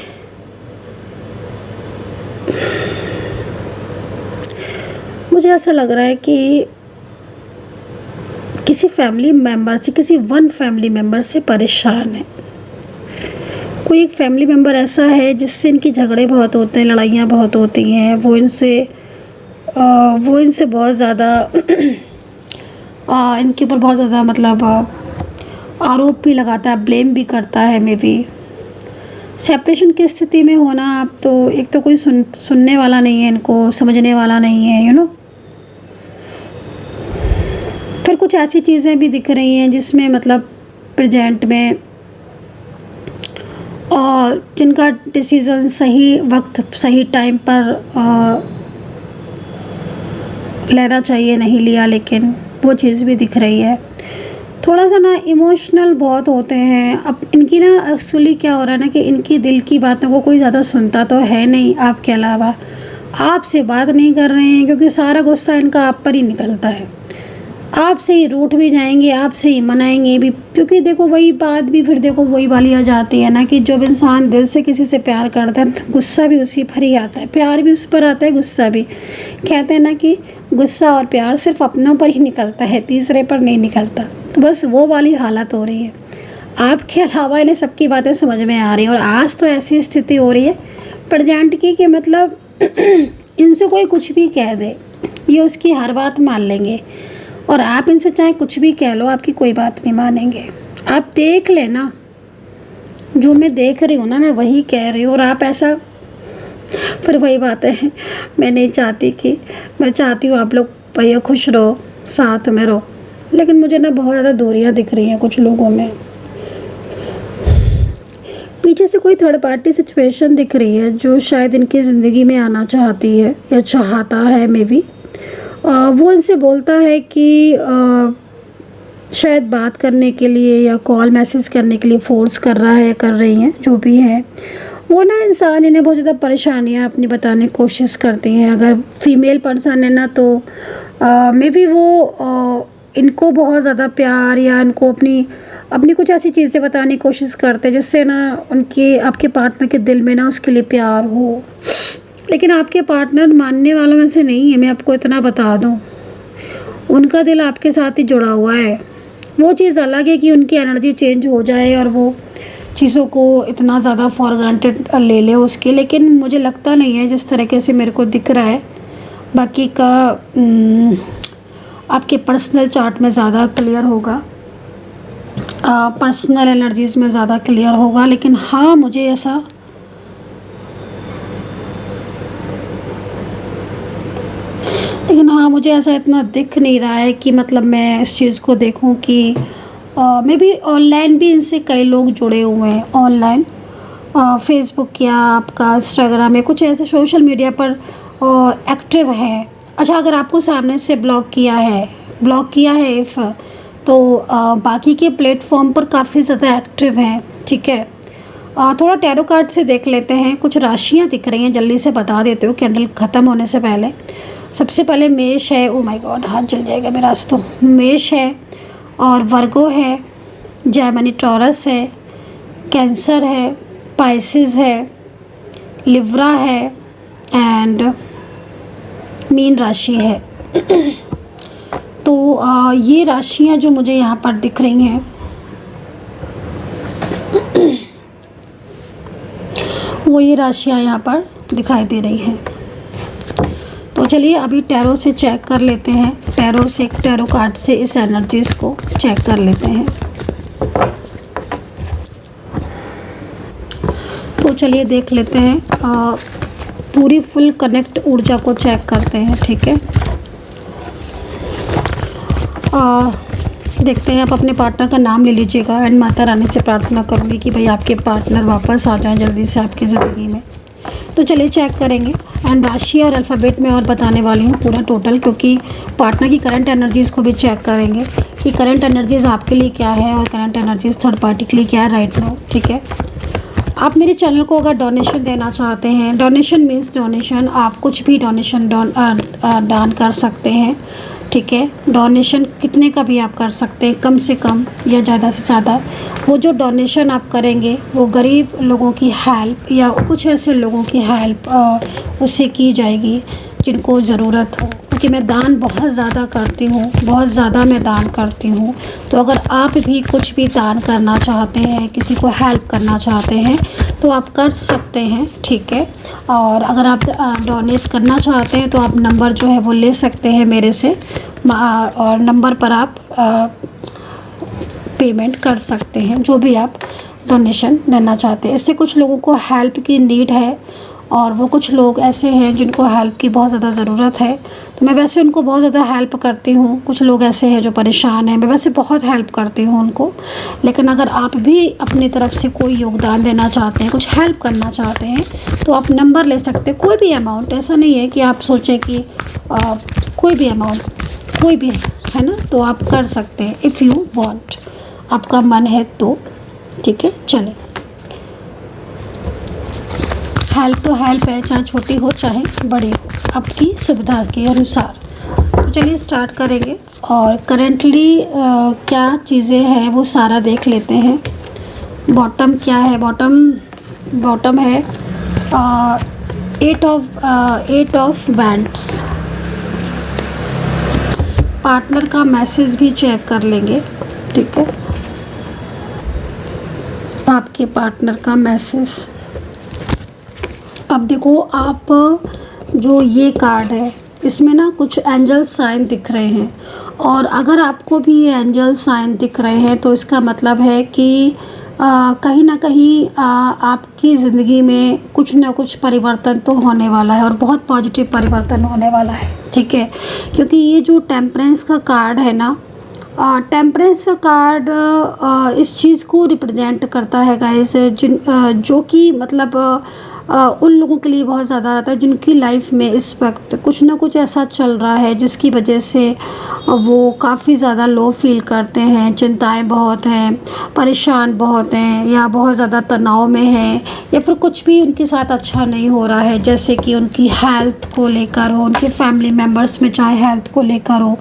मुझे ऐसा लग रहा है कि किसी फैमिली मेम्बर से, किसी वन फैमिली मेम्बर से परेशान है। कोई एक फैमिली मेम्बर ऐसा है जिससे इनकी झगड़े बहुत होते हैं, लड़ाइयाँ बहुत होती हैं, वो इनसे बहुत ज़्यादा इनके ऊपर बहुत ज़्यादा मतलब आरोप भी लगाता है, ब्लेम भी करता है। मे बी सेपरेशन की स्थिति में होना, आप तो एक तो कोई सुनने वाला नहीं है, इनको समझने वाला नहीं है, फिर कुछ ऐसी चीज़ें भी दिख रही हैं जिसमें मतलब प्रेजेंट में और जिनका डिसीज़न सही वक्त सही टाइम पर लेना चाहिए, नहीं लिया, लेकिन वो चीज़ भी दिख रही है। थोड़ा सा ना इमोशनल बहुत होते हैं। अब इनकी ना एक्चुअली क्या हो रहा है ना कि इनकी दिल की बातों को कोई ज़्यादा सुनता तो है नहीं आपके अलावा। आपसे बात नहीं कर रहे हैं क्योंकि सारा गुस्सा इनका आप पर ही निकलता है। आपसे ही रूठ भी जाएंगे, आपसे ही मनाएंगे भी, क्योंकि देखो वही बात भी फिर देखो वही वाली आ जाती है ना कि जब इंसान दिल से किसी से प्यार करता है तो गुस्सा भी उसी पर ही आता है, प्यार भी उस पर आता है, गुस्सा भी। कहते हैं ना कि गुस्सा और प्यार सिर्फ अपनों पर ही निकलता है, तीसरे पर नहीं निकलता। तो बस वो वाली हालत हो रही है। आपके अलावा इन्हें सबकी बातें समझ में आ रही हैं और आज तो ऐसी स्थिति हो रही है प्रेजेंट की कि मतलब इनसे कोई कुछ भी कह दे, ये उसकी हर बात मान लेंगे और आप इनसे चाहे कुछ भी कह लो, आपकी कोई बात नहीं मानेंगे। आप देख लेना, जो मैं देख रही हूँ ना मैं वही कह रही हूँ। और आप ऐसा, फिर वही बात है, मैं नहीं चाहती कि, मैं चाहती हूँ आप लोग भैया खुश रहो, साथ में रहो, लेकिन मुझे ना बहुत ज़्यादा दूरियाँ दिख रही हैं कुछ लोगों में। पीछे से कोई थर्ड पार्टी सिचुएशन दिख रही है जो शायद इनकी ज़िंदगी में आना चाहती है या चाहता है मे बी। वो इनसे बोलता है कि शायद बात करने के लिए या कॉल मैसेज करने के लिए फोर्स कर रहा है, कर रही हैं, जो भी है वो ना इंसान इन्हें बहुत ज़्यादा परेशानियाँ अपनी बताने की कोशिश करती हैं। अगर फीमेल पर्सन है ना तो मे बी वो इनको बहुत ज़्यादा प्यार या इनको अपनी कुछ ऐसी चीज़ें बताने की कोशिश करते हैं जिससे ना उनके आपके पार्टनर के दिल में ना उसके लिए प्यार हो। लेकिन आपके पार्टनर मानने वालों में से नहीं है, मैं आपको इतना बता दूं। उनका दिल आपके साथ ही जुड़ा हुआ है। वो चीज़ अलग है कि उनकी एनर्जी चेंज हो जाए और वो चीज़ों को इतना ज़्यादा फॉर ग्रांटेड ले ले उसके, लेकिन मुझे लगता नहीं है जिस तरीके से मेरे को दिख रहा है। बाकी का आपके पर्सनल चार्ट में ज़्यादा क्लियर होगा, पर्सनल एनर्जीज़ में ज़्यादा क्लियर होगा। लेकिन हाँ मुझे ऐसा इतना दिख नहीं रहा है कि मतलब मैं इस चीज़ को देखूं कि मे बी ऑनलाइन भी इनसे कई लोग जुड़े हुए हैं, ऑनलाइन फेसबुक या आपका इंस्टाग्राम या कुछ ऐसे सोशल मीडिया पर एक्टिव है। अच्छा, अगर आपको सामने से ब्लॉक किया है इफ़, तो बाकी के प्लेटफॉर्म पर काफ़ी ज़्यादा एक्टिव हैं, ठीक है। थोड़ा टैरो कार्ड से देख लेते हैं। कुछ राशियाँ दिख रही हैं, जल्दी से बता देते हो कैंडल ख़त्म होने से पहले। सबसे पहले मेष है, ओ माय गॉड हाथ जल जाएगा मेरा आज तो। मेष है और वर्गो है, जेमिनी टॉरस है, कैंसर है, पाइसेस है, लिब्रा है एंड मीन राशि है। तो ये राशियाँ जो मुझे यहाँ पर दिख रही हैं वो ये राशियाँ यहाँ पर दिखाई दे रही हैं। तो चलिए अभी टैरो से चेक कर लेते हैं, टैरो कार्ड से इस एनर्जीज़ को चेक कर लेते हैं। तो चलिए देख लेते हैं, पूरी फुल कनेक्ट ऊर्जा को चेक करते हैं, ठीक है। देखते हैं, आप अपने पार्टनर का नाम ले लीजिएगा एंड माता रानी से प्रार्थना करूँगी कि भाई आपके पार्टनर वापस आ जाएं जल्दी से आपकी ज़िंदगी में। तो चलिए चेक करेंगे एंड राशि और अल्फ़ाबेट में और बताने वाली हूँ पूरा टोटल, क्योंकि पार्टनर की करंट एनर्जीज़ को भी चेक करेंगे कि करंट एनर्जीज़ आपके लिए क्या है और करंट एनर्जीज़ थर्ड पार्टी के लिए क्या है राइट नाउ, ठीक है। आप मेरे चैनल को अगर डोनेशन देना चाहते हैं, डोनेशन मीन्स डोनेशन, आप कुछ भी डोनेशन दान कर सकते हैं, ठीक है। डोनेशन कितने का भी आप कर सकते हैं, कम से कम या ज़्यादा से ज़्यादा। वो जो डोनेशन आप करेंगे वो गरीब लोगों की हेल्प या कुछ ऐसे लोगों की हेल्प उससे की जाएगी जिनको ज़रूरत हो, क्योंकि मैं दान बहुत ज़्यादा करती हूँ, बहुत ज़्यादा मैं दान करती हूँ। तो अगर आप भी कुछ भी दान करना चाहते हैं, किसी को हेल्प करना चाहते हैं तो आप कर सकते हैं, ठीक है। और अगर आप डोनेट करना चाहते हैं तो आप नंबर जो है वो ले सकते हैं मेरे से और नंबर पर आप पेमेंट कर सकते हैं जो भी आप डोनेशन देना चाहते हैं। इससे कुछ लोगों को हेल्प की नीड है और वो कुछ लोग ऐसे हैं जिनको हेल्प की बहुत ज़्यादा ज़रूरत है, तो मैं वैसे उनको बहुत ज़्यादा हेल्प करती हूँ। कुछ लोग ऐसे हैं जो परेशान हैं, मैं वैसे बहुत हेल्प करती हूँ उनको। लेकिन अगर आप भी अपनी तरफ से कोई योगदान देना चाहते हैं, कुछ हेल्प करना चाहते हैं, तो आप नंबर ले सकते हैं, कोई भी अमाउंट। ऐसा नहीं है कि आप सोचें कि कोई भी अमाउंट, कोई भी है ना, तो आप कर सकते हैं इफ़ यू वांट, आपका मन है तो। ठीक है, चलें। हेल्प तो हेल्प है, चाहे छोटी हो चाहे बड़ी हो, आपकी सुविधा के अनुसार। तो चलिए स्टार्ट करेंगे और करेंटली क्या चीज़ें हैं वो सारा देख लेते हैं। बॉटम क्या है? बॉटम है 8 ऑफ बैंड्स। पार्टनर का मैसेज भी चेक कर लेंगे। ठीक है, आपके पार्टनर का मैसेज। अब देखो, आप जो ये कार्ड है इसमें ना कुछ एंजल साइन दिख रहे हैं, और अगर आपको भी ये एंजल साइन दिख रहे हैं तो इसका मतलब है कि कहीं ना कहीं आपकी ज़िंदगी में कुछ ना कुछ परिवर्तन तो होने वाला है, और बहुत पॉजिटिव परिवर्तन होने वाला है। ठीक है, क्योंकि ये जो टेम्परेंस का कार्ड है ना, टेम्परेंस का कार्ड इस चीज़ को रिप्रेजेंट करता है गाइस, जो कि मतलब उन लोगों के लिए बहुत ज़्यादा आता है जिनकी लाइफ में इस वक्त कुछ ना कुछ ऐसा चल रहा है जिसकी वजह से वो काफ़ी ज़्यादा लो फील करते हैं, चिंताएं बहुत हैं, परेशान बहुत हैं, या बहुत ज़्यादा तनाव में हैं, या फिर कुछ भी उनके साथ अच्छा नहीं हो रहा है, जैसे कि उनकी हेल्थ को लेकर हो, उनके फैमिली मेम्बर्स में चाहे हेल्थ को लेकर हो,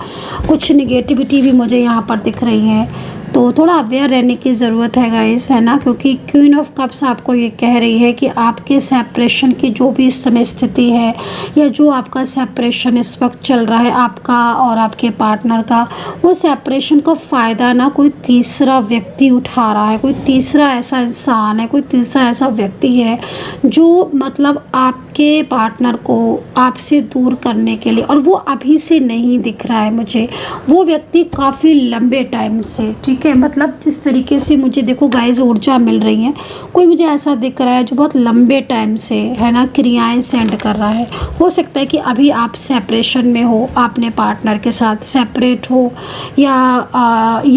कुछ निगेटिविटी भी मुझे यहाँ पर दिख रही है। तो थोड़ा अवेयर रहने की ज़रूरत है गाइस, है ना, क्योंकि क्वीन ऑफ कप्स आपको ये कह रही है कि आपके सेपरेशन की जो भी इस समय स्थिति है, या जो आपका सेपरेशन इस वक्त चल रहा है आपका और आपके पार्टनर का, वो सेपरेशन का फ़ायदा ना कोई तीसरा व्यक्ति उठा रहा है। कोई तीसरा ऐसा इंसान है, कोई तीसरा ऐसा व्यक्ति है जो मतलब आपके पार्टनर को आपसे दूर करने के लिए, और वो अभी से नहीं दिख रहा है मुझे, वो व्यक्ति काफ़ी लंबे टाइम से। ठीक है, मतलब जिस तरीके से मुझे देखो गाइस ऊर्जा मिल रही है, कोई मुझे ऐसा दिख रहा है जो बहुत लंबे टाइम से, है ना, क्रियाएं सेंड कर रहा है। हो सकता है कि अभी आप सेपरेशन में हो, आपने पार्टनर के साथ सेपरेट हो, या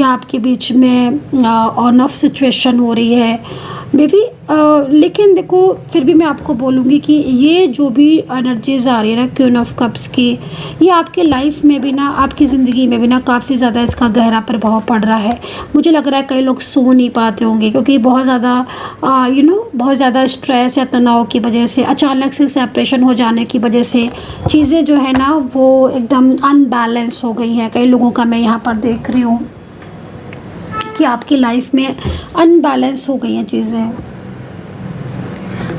आपके बीच में ऑन ऑफ सिचुएशन हो रही है मे बी। लेकिन देखो, फिर भी मैं आपको बोलूँगी कि ये जो भी एनर्जीज आ रही है ना क्वीन ऑफ कप्स की, ये आपके लाइफ में भी ना, आपकी ज़िंदगी में भी ना काफ़ी ज़्यादा इसका गहरा प्रभाव पड़ रहा है। मुझे लग रहा है कई लोग सो नहीं पाते होंगे, क्योंकि बहुत ज़्यादा बहुत ज़्यादा स्ट्रेस या तनाव की वजह से, अचानक से सेपरेशन हो जाने की वजह से चीज़ें जो है ना वो एकदम अनबैलेंस हो गई हैं। कई लोगों का मैं यहाँ पर देख रही हूँ कि आपकी लाइफ में अनबैलेंस हो गई हैं चीज़ें।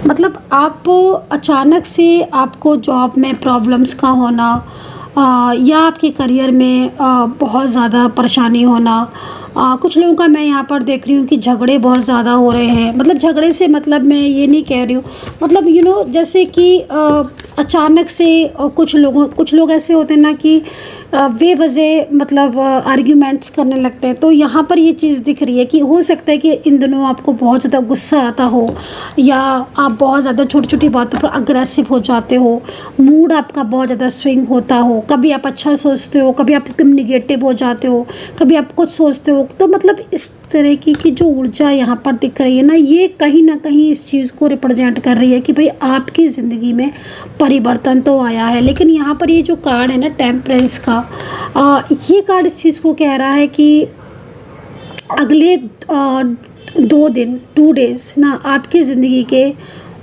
मतलब आप अचानक से आपको जॉब में प्रॉब्लम्स का होना, या आपके करियर में बहुत ज़्यादा परेशानी होना। कुछ लोगों का मैं यहाँ पर देख रही हूँ कि झगड़े बहुत ज़्यादा हो रहे हैं। मतलब झगड़े से मतलब मैं ये नहीं कह रही हूँ, मतलब जैसे कि अचानक से कुछ लोग ऐसे होते हैं ना कि बेवजह मतलब आर्ग्यूमेंट्स करने लगते हैं। तो यहाँ पर ये चीज़ दिख रही है कि हो सकता है कि इन दिनों आपको बहुत ज़्यादा गुस्सा आता हो, या आप बहुत ज़्यादा छोटी छोटी बातों पर अग्रेसिव हो जाते हो, मूड आपका बहुत ज़्यादा स्विंग होता हो, कभी आप अच्छा सोचते हो, कभी आप एकदम निगेटिव हो जाते हो, कभी आप कुछ सोचते हो। तो मतलब इस तरह की जो ऊर्जा यहाँ पर दिख रही है ना, ये कहीं ना कहीं इस चीज़ को रिप्रेजेंट कर रही है कि भाई आपकी ज़िंदगी में परिवर्तन तो आया है। लेकिन यहाँ पर ये जो कार्ड है ना टेम्परेंस का, ये कार्ड इस चीज़ को कह रहा है कि अगले 2 डेज़ ना आपकी ज़िंदगी के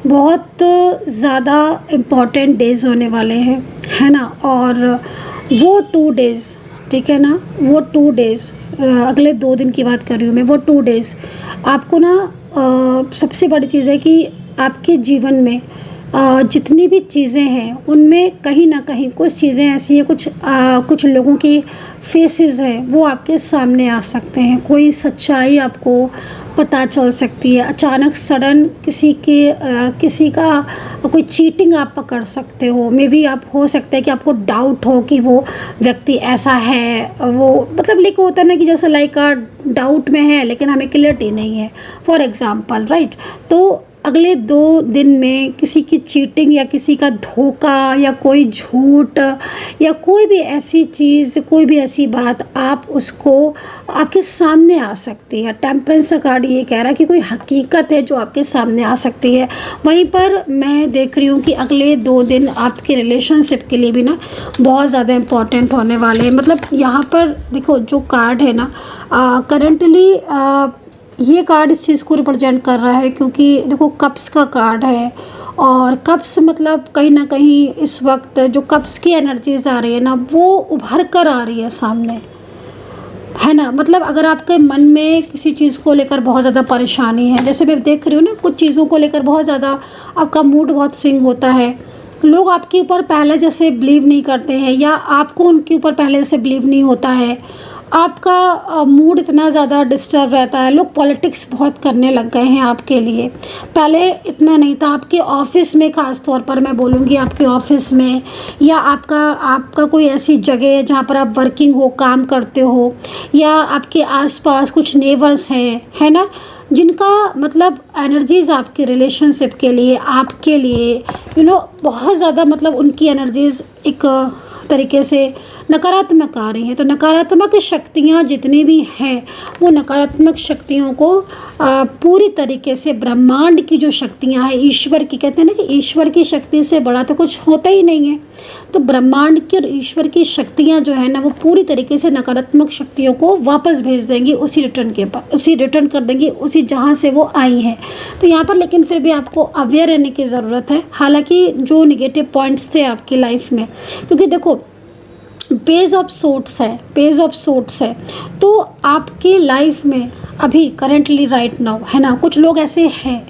बहुत ज़्यादा इम्पॉर्टेंट डेज़ होने वाले हैं, है ना। और वो 2 डेज़, ठीक है ना, वो 2 डेज़, अगले 2 दिन की बात कर रही हूँ मैं, वो 2 डेज़ आपको ना सबसे बड़ी चीज़ है कि आपके जीवन में जितनी भी चीज़ें हैं उनमें कहीं ना कहीं कुछ चीज़ें ऐसी हैं, कुछ लोगों की फेसेस हैं वो आपके सामने आ सकते हैं। कोई सच्चाई आपको पता चल सकती है, अचानक सडन किसी का कोई चीटिंग आप पकड़ सकते हो। मे बी आप हो सकता है कि आपको डाउट हो कि वो व्यक्ति ऐसा है, वो मतलब लाइक होता है ना कि जैसे लाइक डाउट में है लेकिन हमें क्लियरिटी नहीं है, फॉर एग्ज़ाम्पल, राइट। तो अगले 2 दिन में किसी की चीटिंग या किसी का धोखा या कोई झूठ या कोई भी ऐसी चीज़, कोई भी ऐसी बात आप उसको आपके सामने आ सकती है। टेम्परेंस का कार्ड ये कह रहा है कि कोई हकीकत है जो आपके सामने आ सकती है। वहीं पर मैं देख रही हूँ कि अगले 2 दिन आपके रिलेशनशिप के लिए भी ना बहुत ज़्यादा इम्पॉर्टेंट होने वाले हैं। मतलब यहाँ पर देखो जो कार्ड है ना करंटली ये कार्ड इस चीज़ को रिप्रेजेंट कर रहा है, क्योंकि देखो कप्स का कार्ड है और कप्स मतलब कहीं ना कहीं इस वक्त जो कप्स की एनर्जीज आ रही है ना वो उभर कर आ रही है सामने, है ना। मतलब अगर आपके मन में किसी चीज़ को लेकर बहुत ज़्यादा परेशानी है, जैसे मैं देख रही हूँ ना कुछ चीज़ों को लेकर बहुत ज़्यादा आपका मूड बहुत स्विंग होता है, लोग आपके ऊपर पहले जैसे बिलीव नहीं करते हैं या आपको उनके ऊपर पहले जैसे बिलीव नहीं होता है, आपका मूड इतना ज़्यादा डिस्टर्ब रहता है, लोग पॉलिटिक्स बहुत करने लग गए हैं आपके लिए। पहले इतना नहीं था। आपके ऑफिस में ख़ास तौर पर मैं बोलूँगी, आपके ऑफिस में या आपका कोई ऐसी जगह है जहाँ पर आप वर्किंग हो, काम करते हो, या आपके आसपास कुछ नेबर्स हैं, है ना, जिनका मतलब एनर्जीज़ आपके रिलेशनशिप के लिए, आपके लिए बहुत ज़्यादा मतलब उनकी एनर्जीज़ एक तरीके से नकारात्मक आ रही हैं। तो नकारात्मक शक्तियाँ जितनी भी हैं वो नकारात्मक शक्तियों को पूरी तरीके से ब्रह्मांड की जो शक्तियाँ हैं, ईश्वर की, कहते हैं ना कि ईश्वर की शक्ति से बड़ा तो कुछ होता ही नहीं है। तो ब्रह्मांड की और ईश्वर की शक्तियाँ जो है ना वो पूरी तरीके से नकारात्मक शक्तियों को वापस भेज देंगी, उसी रिटर्न कर देंगी उसी जहाँ से वो आई हैं। तो यहाँ पर लेकिन फिर भी आपको अवेयर रहने की ज़रूरत है, हालांकि जो निगेटिव पॉइंट्स थे आपकी लाइफ में, क्योंकि देखो पेज ऑफ सोर्ट्स है तो आपकी लाइफ में अभी करेंटली राइट नाउ, है ना, कुछ लोग ऐसे हैं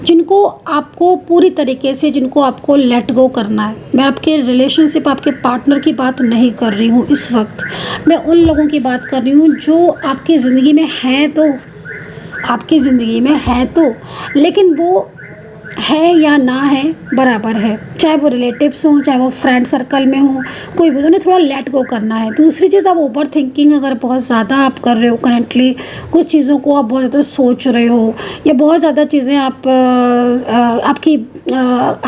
जिनको आपको पूरी तरीके से, जिनको आपको लेट गो करना है। मैं आपके रिलेशनशिप, आपके पार्टनर की बात नहीं कर रही हूँ इस वक्त, मैं उन लोगों की बात कर रही हूँ जो आपकी ज़िंदगी में है, तो आपकी ज़िंदगी में है तो, लेकिन वो है या ना है बराबर है, चाहे वो रिलेटिव्स हों, चाहे वो फ्रेंड सर्कल में हो, कोई भी, उन्हें थोड़ा लेट गो करना है। दूसरी चीज़, आप ओवर थिंकिंग अगर बहुत ज़्यादा आप कर रहे हो करेंटली, कुछ चीज़ों को आप बहुत ज़्यादा सोच रहे हो या बहुत ज़्यादा चीज़ें आपकी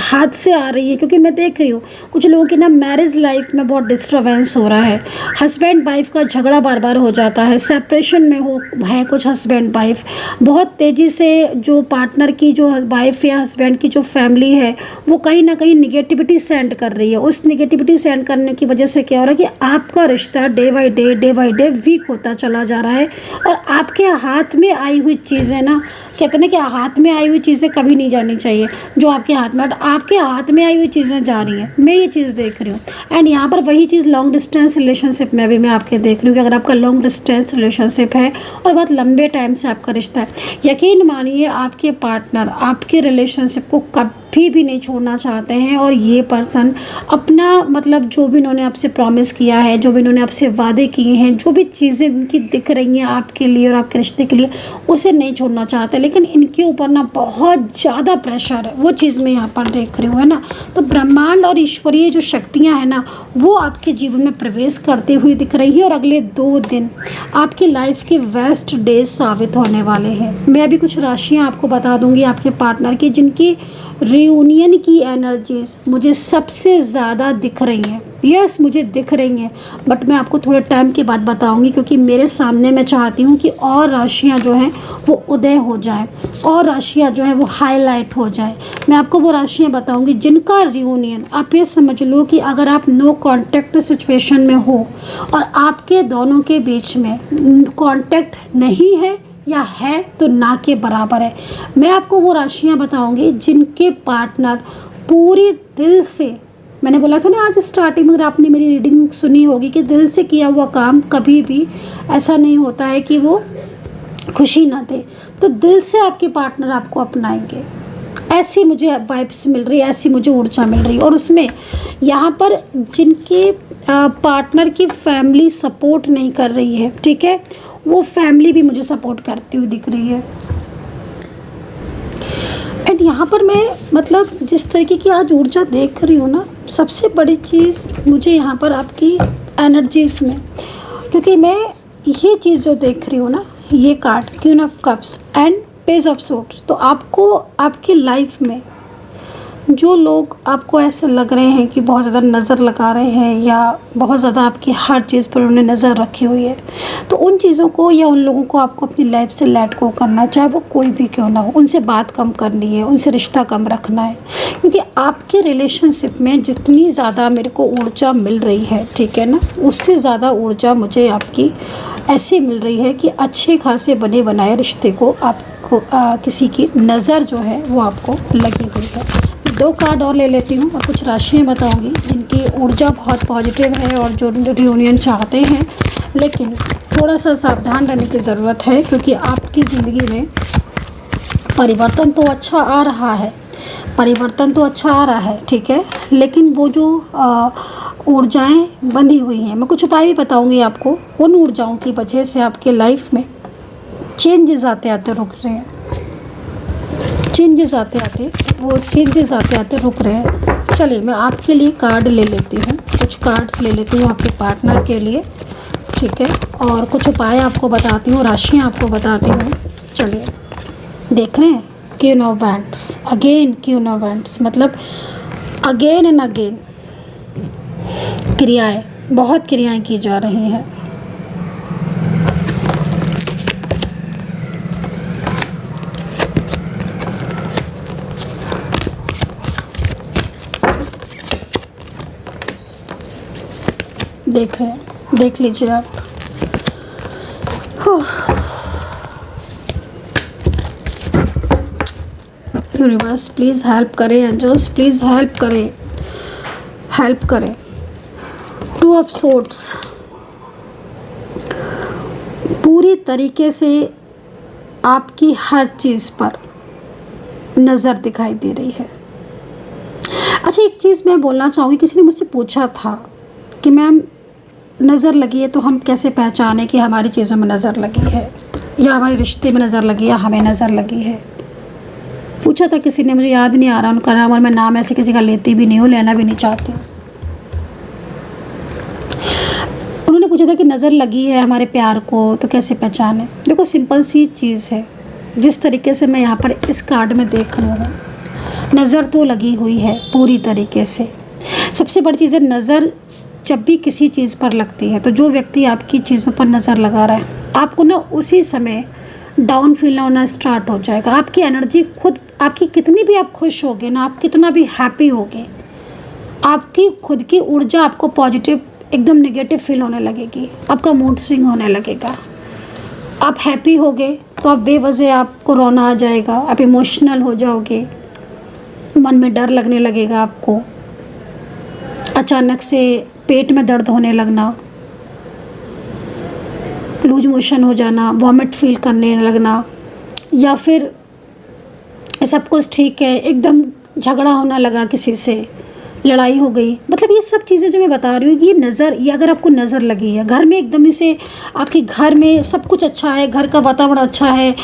हाथ से आ रही है, क्योंकि मैं देख रही हूँ कुछ लोगों की ना मैरिज लाइफ में बहुत डिस्टर्बेंस हो रहा है, हस्बैंड वाइफ का झगड़ा बार बार हो जाता है, सेपरेशन में है कुछ हस्बैंड वाइफ, बहुत तेज़ी से जो पार्टनर की जो वाइफ या हस्बैंड की जो फैमिली है वो कहीं ना कहीं निगेटिविटी सेंड कर रही है। उस निगेटिविटी सेंड करने की वजह से क्या हो रहा है कि आपका रिश्ता डे बाय डे वीक होता चला जा रहा है, और आपके हाथ में आई हुई चीज़ें ना, कहते हैं ना कि हाथ में आई हुई चीज़ें कभी नहीं जानी चाहिए जो आपके हाथ में, आपके हाथ में आई हुई चीज़ें जा रही हैं, मैं ये चीज़ देख रही हूँ। एंड यहाँ पर वही चीज़ लॉन्ग डिस्टेंस रिलेशनशिप में भी मैं आपके देख रही हूँ कि अगर आपका लॉन्ग डिस्टेंस रिलेशनशिप है और बहुत लंबे टाइम से आपका रिश्ता है, यकीन मानिए आपके पार्टनर आपके रिलेशनशिप को कभी भी नहीं छोड़ना चाहते हैं, और ये पर्सन अपना मतलब जो भी इन्होंने आपसे प्रॉमिस किया है, जो भी इन्होंने आपसे वादे किए हैं, जो भी चीज़ें इनकी दिख रही हैं आपके लिए और आपके रिश्ते के लिए, उसे नहीं छोड़ना चाहते, लेकिन इनके ऊपर ना बहुत ज़्यादा प्रेशर है, वो चीज़ मैं यहाँ पर देख रही हूँ, है ना। तो ब्रह्मांड और ईश्वरीय जो शक्तियाँ हैं ना वो आपके जीवन में प्रवेश करते हुए दिख रही है, और अगले 2 दिन आपकी लाइफ के बेस्ट डेज साबित होने वाले हैं। मैं अभी कुछ राशियाँ आपको बता दूँगी आपके पार्टनर की, जिनकी रियूनियन की एनर्जीज मुझे सबसे ज़्यादा दिख रही हैं। यस, मुझे दिख रही हैं, बट मैं आपको थोड़े टाइम के बाद बताऊंगी, क्योंकि मेरे सामने मैं चाहती हूँ कि और राशियाँ जो हैं वो उदय हो जाएं, और राशियाँ जो हैं वो हाईलाइट हो जाएं। मैं आपको वो राशियाँ बताऊंगी जिनका रियूनियन, आप ये समझ लो कि अगर आप नो कांटेक्ट सिचुएशन में हो और आपके दोनों के बीच में कांटेक्ट नहीं है या है तो ना के बराबर है, मैं आपको वो राशियाँ बताऊंगी जिनके पार्टनर पूरी दिल से, मैंने बोला था ना आज स्टार्टिंग में, अगर आपने मेरी रीडिंग सुनी होगी कि दिल से किया हुआ काम कभी भी ऐसा नहीं होता है कि वो खुशी ना दे, तो दिल से आपके पार्टनर आपको अपनाएंगे, ऐसी मुझे वाइब्स मिल रही है, ऐसी मुझे ऊर्जा मिल रही है। और उसमें यहाँ पर जिनके पार्टनर की फैमिली सपोर्ट नहीं कर रही है, ठीक है, वो फैमिली भी मुझे सपोर्ट करती हुई दिख रही है। एंड यहाँ पर मैं मतलब जिस तरीके की आज ऊर्जा देख रही हूँ ना, सबसे बड़ी चीज़ मुझे यहाँ पर आपकी एनर्जीज में, क्योंकि मैं ये चीज़ जो देख रही हूँ ना, ये card queen of cups and page of sorts. तो आपको आपकी लाइफ में जो लोग आपको ऐसे लग रहे हैं कि बहुत ज़्यादा नज़र लगा रहे हैं या बहुत ज़्यादा आपकी हर चीज़ पर उन्होंने नज़र रखी हुई है, तो उन चीज़ों को या उन लोगों को आपको अपनी लाइफ से लेट गो करना, चाहे वो कोई भी क्यों ना हो। उनसे बात कम करनी है, उनसे रिश्ता कम रखना है, क्योंकि आपके रिलेशनशिप में जितनी ज़्यादा मेरे को ऊर्जा मिल रही है, ठीक है ना, उससे ज़्यादा ऊर्जा मुझे आपकी ऐसी मिल रही है कि अच्छे खासे बने बनाए रिश्ते को आपको किसी की नज़र जो है वो आपको लगी हुई है। 2 कार्ड और ले लेती हूँ और कुछ राशियाँ बताऊँगी जिनकी ऊर्जा बहुत पॉजिटिव है और जो रियूनियन चाहते हैं, लेकिन थोड़ा सा सावधान रहने की ज़रूरत है, क्योंकि आपकी ज़िंदगी में परिवर्तन तो अच्छा आ रहा है, परिवर्तन तो अच्छा आ रहा है, ठीक है, लेकिन वो जो ऊर्जाएँ बंधी हुई हैं, मैं कुछ उपाय भी बताऊँगी आपको। उन ऊर्जाओं की वजह से आपके लाइफ में चेंजेस आते आते रुक रहे हैं, चेंजेस आते आते रुक रहे हैं। चलिए मैं आपके लिए कार्ड ले लेती हूँ, कुछ कार्ड्स ले लेती हूँ आपके पार्टनर के लिए, ठीक है, और कुछ उपाय आपको बताती हूँ, राशियाँ आपको बताती हूँ। चलिए देख रहे हैं, queen of wands, again queen of wands, मतलब अगेन एंड अगेन क्रियाएँ, बहुत क्रियाएँ की जा रही हैं। देख रहे हैं, देख लीजिए आप। यूनिवर्स प्लीज़ हेल्प करें, एंजल्स प्लीज़ हेल्प करें, हेल्प करें। 2 ऑफ सोर्ड्स, पूरी तरीके से आपकी हर चीज़ पर नज़र दिखाई दे रही है। अच्छा, एक चीज़ मैं बोलना चाहूँगी, किसी ने मुझसे पूछा था कि मैम नज़र लगी है तो हम कैसे पहचाने कि हमारी चीज़ों में नज़र लगी है या हमारे रिश्ते में नज़र लगी है, हमें नज़र लगी है। पूछा था किसी ने, मुझे याद नहीं आ रहा उनका नाम, और मैं नाम ऐसे किसी का लेती भी नहीं हूँ, लेना भी नहीं चाहती हूँ। उन्होंने पूछा था कि नज़र लगी है हमारे प्यार को तो कैसे पहचाने। देखो सिंपल सी चीज़ है, जिस तरीके से मैं यहाँ पर इस कार्ड में देख रही हूँ, नज़र तो लगी हुई है पूरी तरीके से। सबसे बड़ी चीज़ है, नज़र जब भी किसी चीज़ पर लगती है तो जो व्यक्ति आपकी चीज़ों पर नज़र लगा रहा है, आपको ना उसी समय डाउन फील होना स्टार्ट हो जाएगा। आपकी एनर्जी खुद, आपकी कितनी भी आप खुश होगे ना, आप कितना भी हैप्पी होगे, आपकी खुद की ऊर्जा आपको पॉजिटिव एकदम नेगेटिव फील होने लगेगी, आपका मूड स्विंग होने लगेगा। आप हैप्पी होगे तो आप बेवजह आपको रोना आ जाएगा, आप इमोशनल हो जाओगे, मन में डर लगने लगेगा आपको, अचानक से पेट में दर्द होने लगना, लूज मोशन हो जाना, वॉमिट फील करने लगना, या फिर सब कुछ ठीक है एकदम झगड़ा होना लगा, किसी से लड़ाई हो गई। मतलब ये सब चीज़ें जो मैं बता रही हूँ, ये नज़र, ये अगर आपको नज़र लगी है, घर में एकदम से आपके घर में सब कुछ अच्छा है, घर का वातावरण अच्छा है,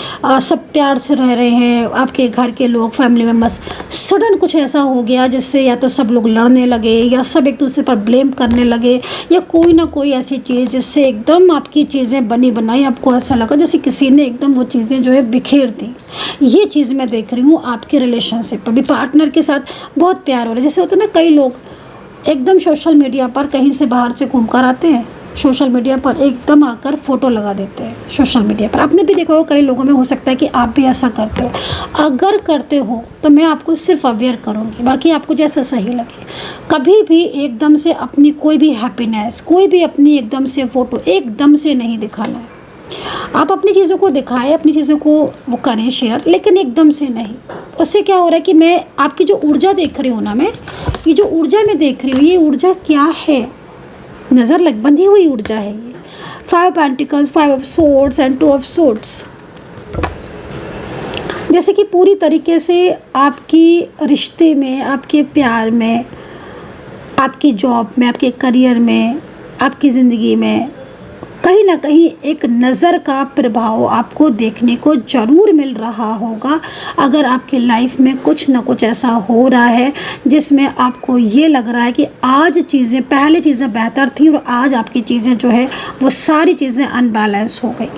सब प्यार से रह रहे हैं, आपके घर के लोग, फैमिली मेम्बर्स, सडन कुछ ऐसा हो गया जिससे या तो सब लोग लड़ने लगे या सब एक दूसरे पर ब्लेम करने लगे, या कोई ना कोई ऐसी चीज़ जिससे एकदम आपकी चीज़ें बनी बनाई आपको ऐसा लगा जैसे किसी ने एकदम वो चीज़ें जो है बिखेर दी। ये चीज़ मैं देख रही हूँ आपके रिलेशनशिप पर भी, पार्टनर के साथ बहुत प्यार हो रहा है। जैसे होता है ना, कई लोग एकदम सोशल मीडिया पर कहीं से बाहर से घूम कर आते हैं, सोशल मीडिया पर एकदम आकर फ़ोटो लगा देते हैं सोशल मीडिया पर। आपने भी देखा हो कई लोगों में, हो सकता है कि आप भी ऐसा करते हो। अगर करते हो तो मैं आपको सिर्फ अवेयर करूँगी, बाकी आपको जैसा सही लगे। कभी भी एकदम से अपनी कोई भी हैप्पीनेस, कोई भी अपनी एकदम से फ़ोटो एकदम से नहीं दिखाना है। आप अपनी चीज़ों को दिखाएं, अपनी चीज़ों को वो करें शेयर, लेकिन एकदम से नहीं। उससे क्या हो रहा है कि मैं आपकी जो ऊर्जा देख रही हूँ ना, मैं ये जो ऊर्जा मैं देख रही हूँ, ये ऊर्जा क्या है, नज़र लग बंधी हुई ऊर्जा है ये। 5 pentacles, 5 of swords and 2 of swords. जैसे कि पूरी तरीके से आपकी रिश्ते में, आपके प्यार में, आपकी जॉब में, आपके करियर में, आपकी ज़िंदगी में कहीं ना कहीं एक नज़र का प्रभाव आपको देखने को ज़रूर मिल रहा होगा। अगर आपके लाइफ में कुछ ना कुछ ऐसा हो रहा है जिसमें आपको ये लग रहा है कि आज चीज़ें, पहले चीज़ें बेहतर थी और आज आपकी चीज़ें जो है वो सारी चीज़ें अनबैलेंस हो गई।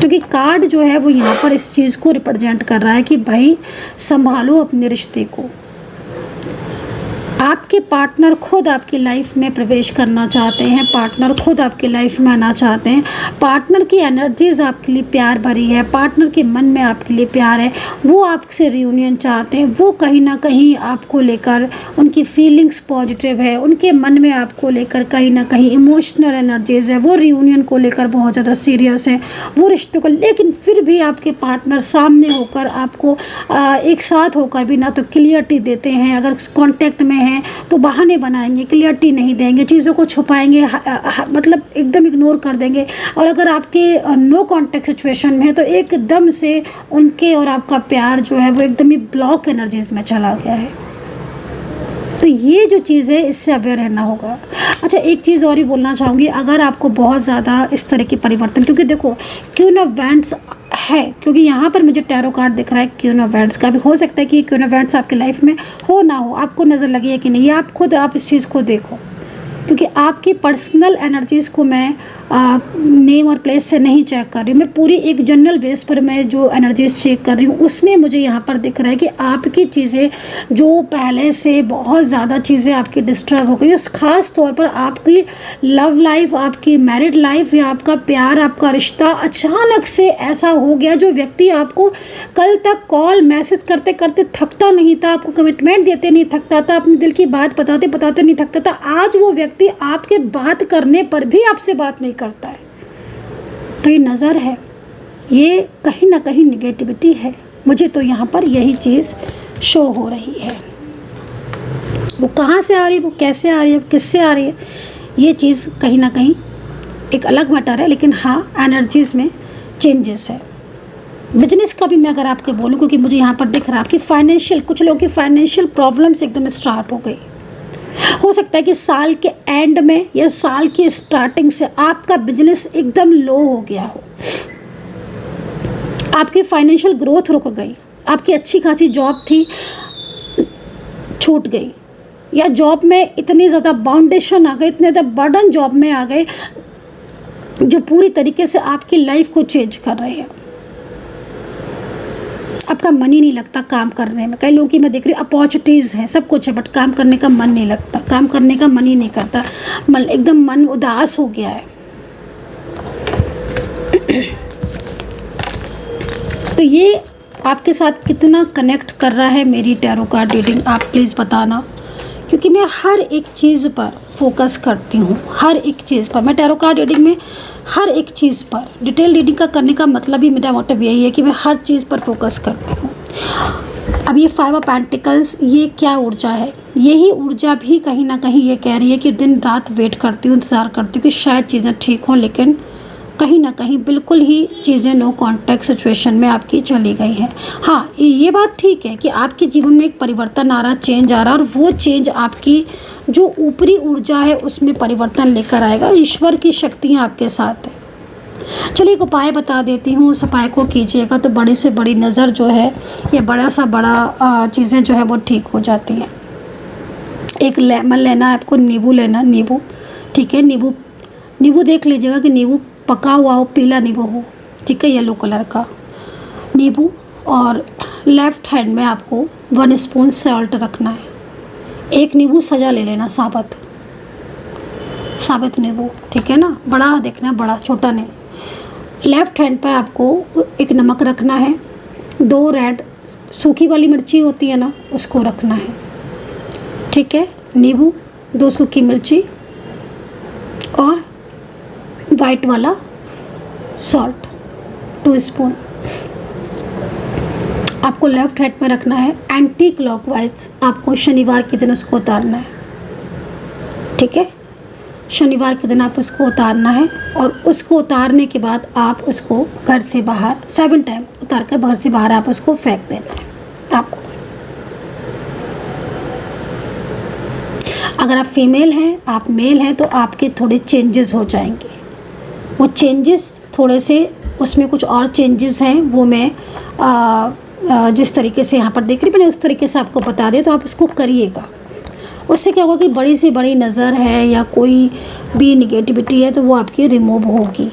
क्योंकि कार्ड जो है वो यहाँ पर इस चीज़ को रिप्रेजेंट कर रहा है कि भाई संभालो अपने रिश्ते को। आपके पार्टनर खुद आपकी लाइफ में प्रवेश करना चाहते हैं, पार्टनर खुद आपकी लाइफ में आना चाहते हैं, पार्टनर की एनर्जीज आपके लिए प्यार भरी है, पार्टनर के मन में आपके लिए प्यार है, वो आपसे रियूनियन चाहते हैं, वो कहीं ना कहीं आपको लेकर उनकी फीलिंग्स पॉजिटिव है, उनके मन में आपको लेकर कहीं ना कहीं इमोशनल एनर्जीज है, वो रियूनियन को लेकर बहुत ज़्यादा सीरियस है, वो रिश्तों को। लेकिन फिर भी आपके पार्टनर सामने होकर आपको एक साथ होकर भी ना तो क्लियरिटी देते हैं, अगर कॉन्टैक्ट में तो बहाने बनाएंगे, क्लियरिटी नहीं देंगे, चीज़ों को छुपाएंगे, मतलब एकदम इग्नोर कर देंगे। और अगर आपके नो कांटेक्ट सिचुएशन में है तो एकदम से उनके और आपका प्यार जो है वो एकदम ही ब्लॉक एनर्जीज में चला गया है। तो ये जो चीज़ है इससे अवेयर रहना होगा। अच्छा, एक चीज़ और ही बोलना चाहूँगी, अगर आपको बहुत ज़्यादा इस तरह की परिवर्तन, क्योंकि देखो क्वीन ऑफ वैंड्स है, क्योंकि यहाँ पर मुझे टैरो कार्ड दिख रहा है क्वीन ऑफ वैंड्स का। भी हो सकता है कि क्वीन ऑफ वैंड्स आपकी लाइफ में हो ना हो, आपको नज़र लगी है कि नहीं, आप खुद आप इस चीज़ को देखो, क्योंकि आपकी पर्सनल एनर्जीज़ को मैं नेम और प्लेस से नहीं चेक कर रही हूँ, मैं पूरी एक जनरल बेस पर मैं जो एनर्जीज चेक कर रही हूँ उसमें मुझे यहाँ पर दिख रहा है कि आपकी चीज़ें जो पहले से बहुत ज़्यादा चीज़ें आपकी डिस्टर्ब हो गई, ख़ास तौर पर आपकी लव लाइफ, आपकी मैरिड लाइफ या आपका प्यार, आपका रिश्ता अचानक से ऐसा हो गया। जो व्यक्ति आपको कल तक कॉल मैसेज करते करते थकता नहीं था, आपको कमिटमेंट देते नहीं थकता था, अपने दिल की बात बताते बताते नहीं थकता था, आज वो व्यक्ति आपके बात करने पर भी आपसे बात नहीं करता है। तो ये नज़र है, ये कहीं ना कहीं निगेटिविटी है। मुझे तो यहाँ पर यही चीज़ शो हो रही है। वो कहाँ से आ रही है, वो कैसे आ रही है, किससे आ रही है, ये चीज़ कहीं ना कहीं एक अलग मैटर है। लेकिन हाँ, एनर्जीज़ में चेंजेस है। बिजनेस का भी मैं अगर आपको बोलूँ, क्योंकि मुझे यहाँ पर दिख रहा है आपकी फाइनेंशियल, कुछ लोगों की फाइनेंशियल प्रॉब्लम्स एकदम स्टार्ट हो गई। हो सकता है कि साल के एंड में या साल की स्टार्टिंग से आपका बिजनेस एकदम लो हो गया हो, आपकी फाइनेंशियल ग्रोथ रुक गई, आपकी अच्छी खासी जॉब थी छूट गई, या जॉब में इतनी ज़्यादा बाउंडेशन आ गए, इतने ज़्यादा बर्डन जॉब में आ गए जो पूरी तरीके से आपकी लाइफ को चेंज कर रहे हैं। आपका मन ही नहीं लगता काम करने में। कई लोगों की मैं देख रही हूँ अपॉर्चुनिटीज़ हैं, सब कुछ है, बट काम करने का मन नहीं लगता, काम करने का मन ही नहीं करता, एकदम मन उदास हो गया है। तो ये आपके साथ कितना कनेक्ट कर रहा है मेरी टैरो कार्ड रीडिंग, आप प्लीज़ बताना, क्योंकि मैं हर एक चीज़ पर फोकस करती हूँ, हर एक चीज़ पर। मैं टैरो कार्ड रीडिंग में हर एक चीज़ पर डिटेल रीडिंग का करने का मतलब ही, मेरा मोटिव यही है कि मैं हर चीज़ पर फोकस करती हूँ। अब ये 5 ऑफ पेंटिकल्स, ये क्या ऊर्जा है, यही ऊर्जा भी कहीं ना कहीं ये कह रही है कि दिन रात वेट करती हूँ, इंतज़ार करती हूँ कि शायद चीज़ें ठीक हों, लेकिन कहीं ना कहीं बिल्कुल ही चीज़ें नो कांटेक्ट सिचुएशन में आपकी चली गई हैं। हाँ, ये बात ठीक है कि आपके जीवन में एक परिवर्तन आ रहा, चेंज आ रहा, और वो चेंज आपकी जो ऊपरी ऊर्जा है उसमें परिवर्तन लेकर आएगा। ईश्वर की शक्तियाँ आपके साथ है। चलिए एक उपाय बता देती हूँ, उस उपाय को कीजिएगा तो बड़ी से बड़ी नज़र जो है या बड़ा सा बड़ा चीज़ें जो है वो ठीक हो जाती हैं। एक लेमन लेना है आपको, नींबू लेना, नींबू, ठीक है, नींबू देख लीजिएगा कि नींबू पका हुआ हो, पीला नींबू हो, ठीक है, येलो कलर का नींबू, और लेफ़्ट हैंड में आपको 1 स्पून सॉल्ट रखना है। एक नींबू सजा ले लेना, साबित नींबू, ठीक है ना, बड़ा देखना, बड़ा, छोटा नहीं। लेफ़्ट हैंड पे आपको एक नमक रखना है, 2 रेड सूखी वाली मिर्ची होती है ना, उसको रखना है, ठीक है, नींबू, 2 सूखी मिर्ची और वाइट वाला सॉल्ट 2 स्पून आपको लेफ़्ट हैंड में रखना है। एंटी क्लॉकवाइज आपको शनिवार के दिन उसको उतारना है, ठीक है, शनिवार के दिन आप उसको उतारना है, और उसको उतारने के बाद आप उसको घर से बाहर 7 टाइम उतार कर घर से बाहर आप उसको फेंक देना है आपको। अगर आप फीमेल हैं, आप मेल हैं, तो आपके थोड़े चेंजेस हो जाएंगे। वो चेंजेस थोड़े से, उसमें कुछ और चेंजेस हैं, वो मैं जिस तरीके से यहाँ पर देख रही मैंने उस तरीके से आपको बता दें, तो आप उसको करिएगा। उससे क्या होगा कि बड़ी से बड़ी नज़र है या कोई भी निगेटिविटी है तो वो आपकी रिमूव होगी।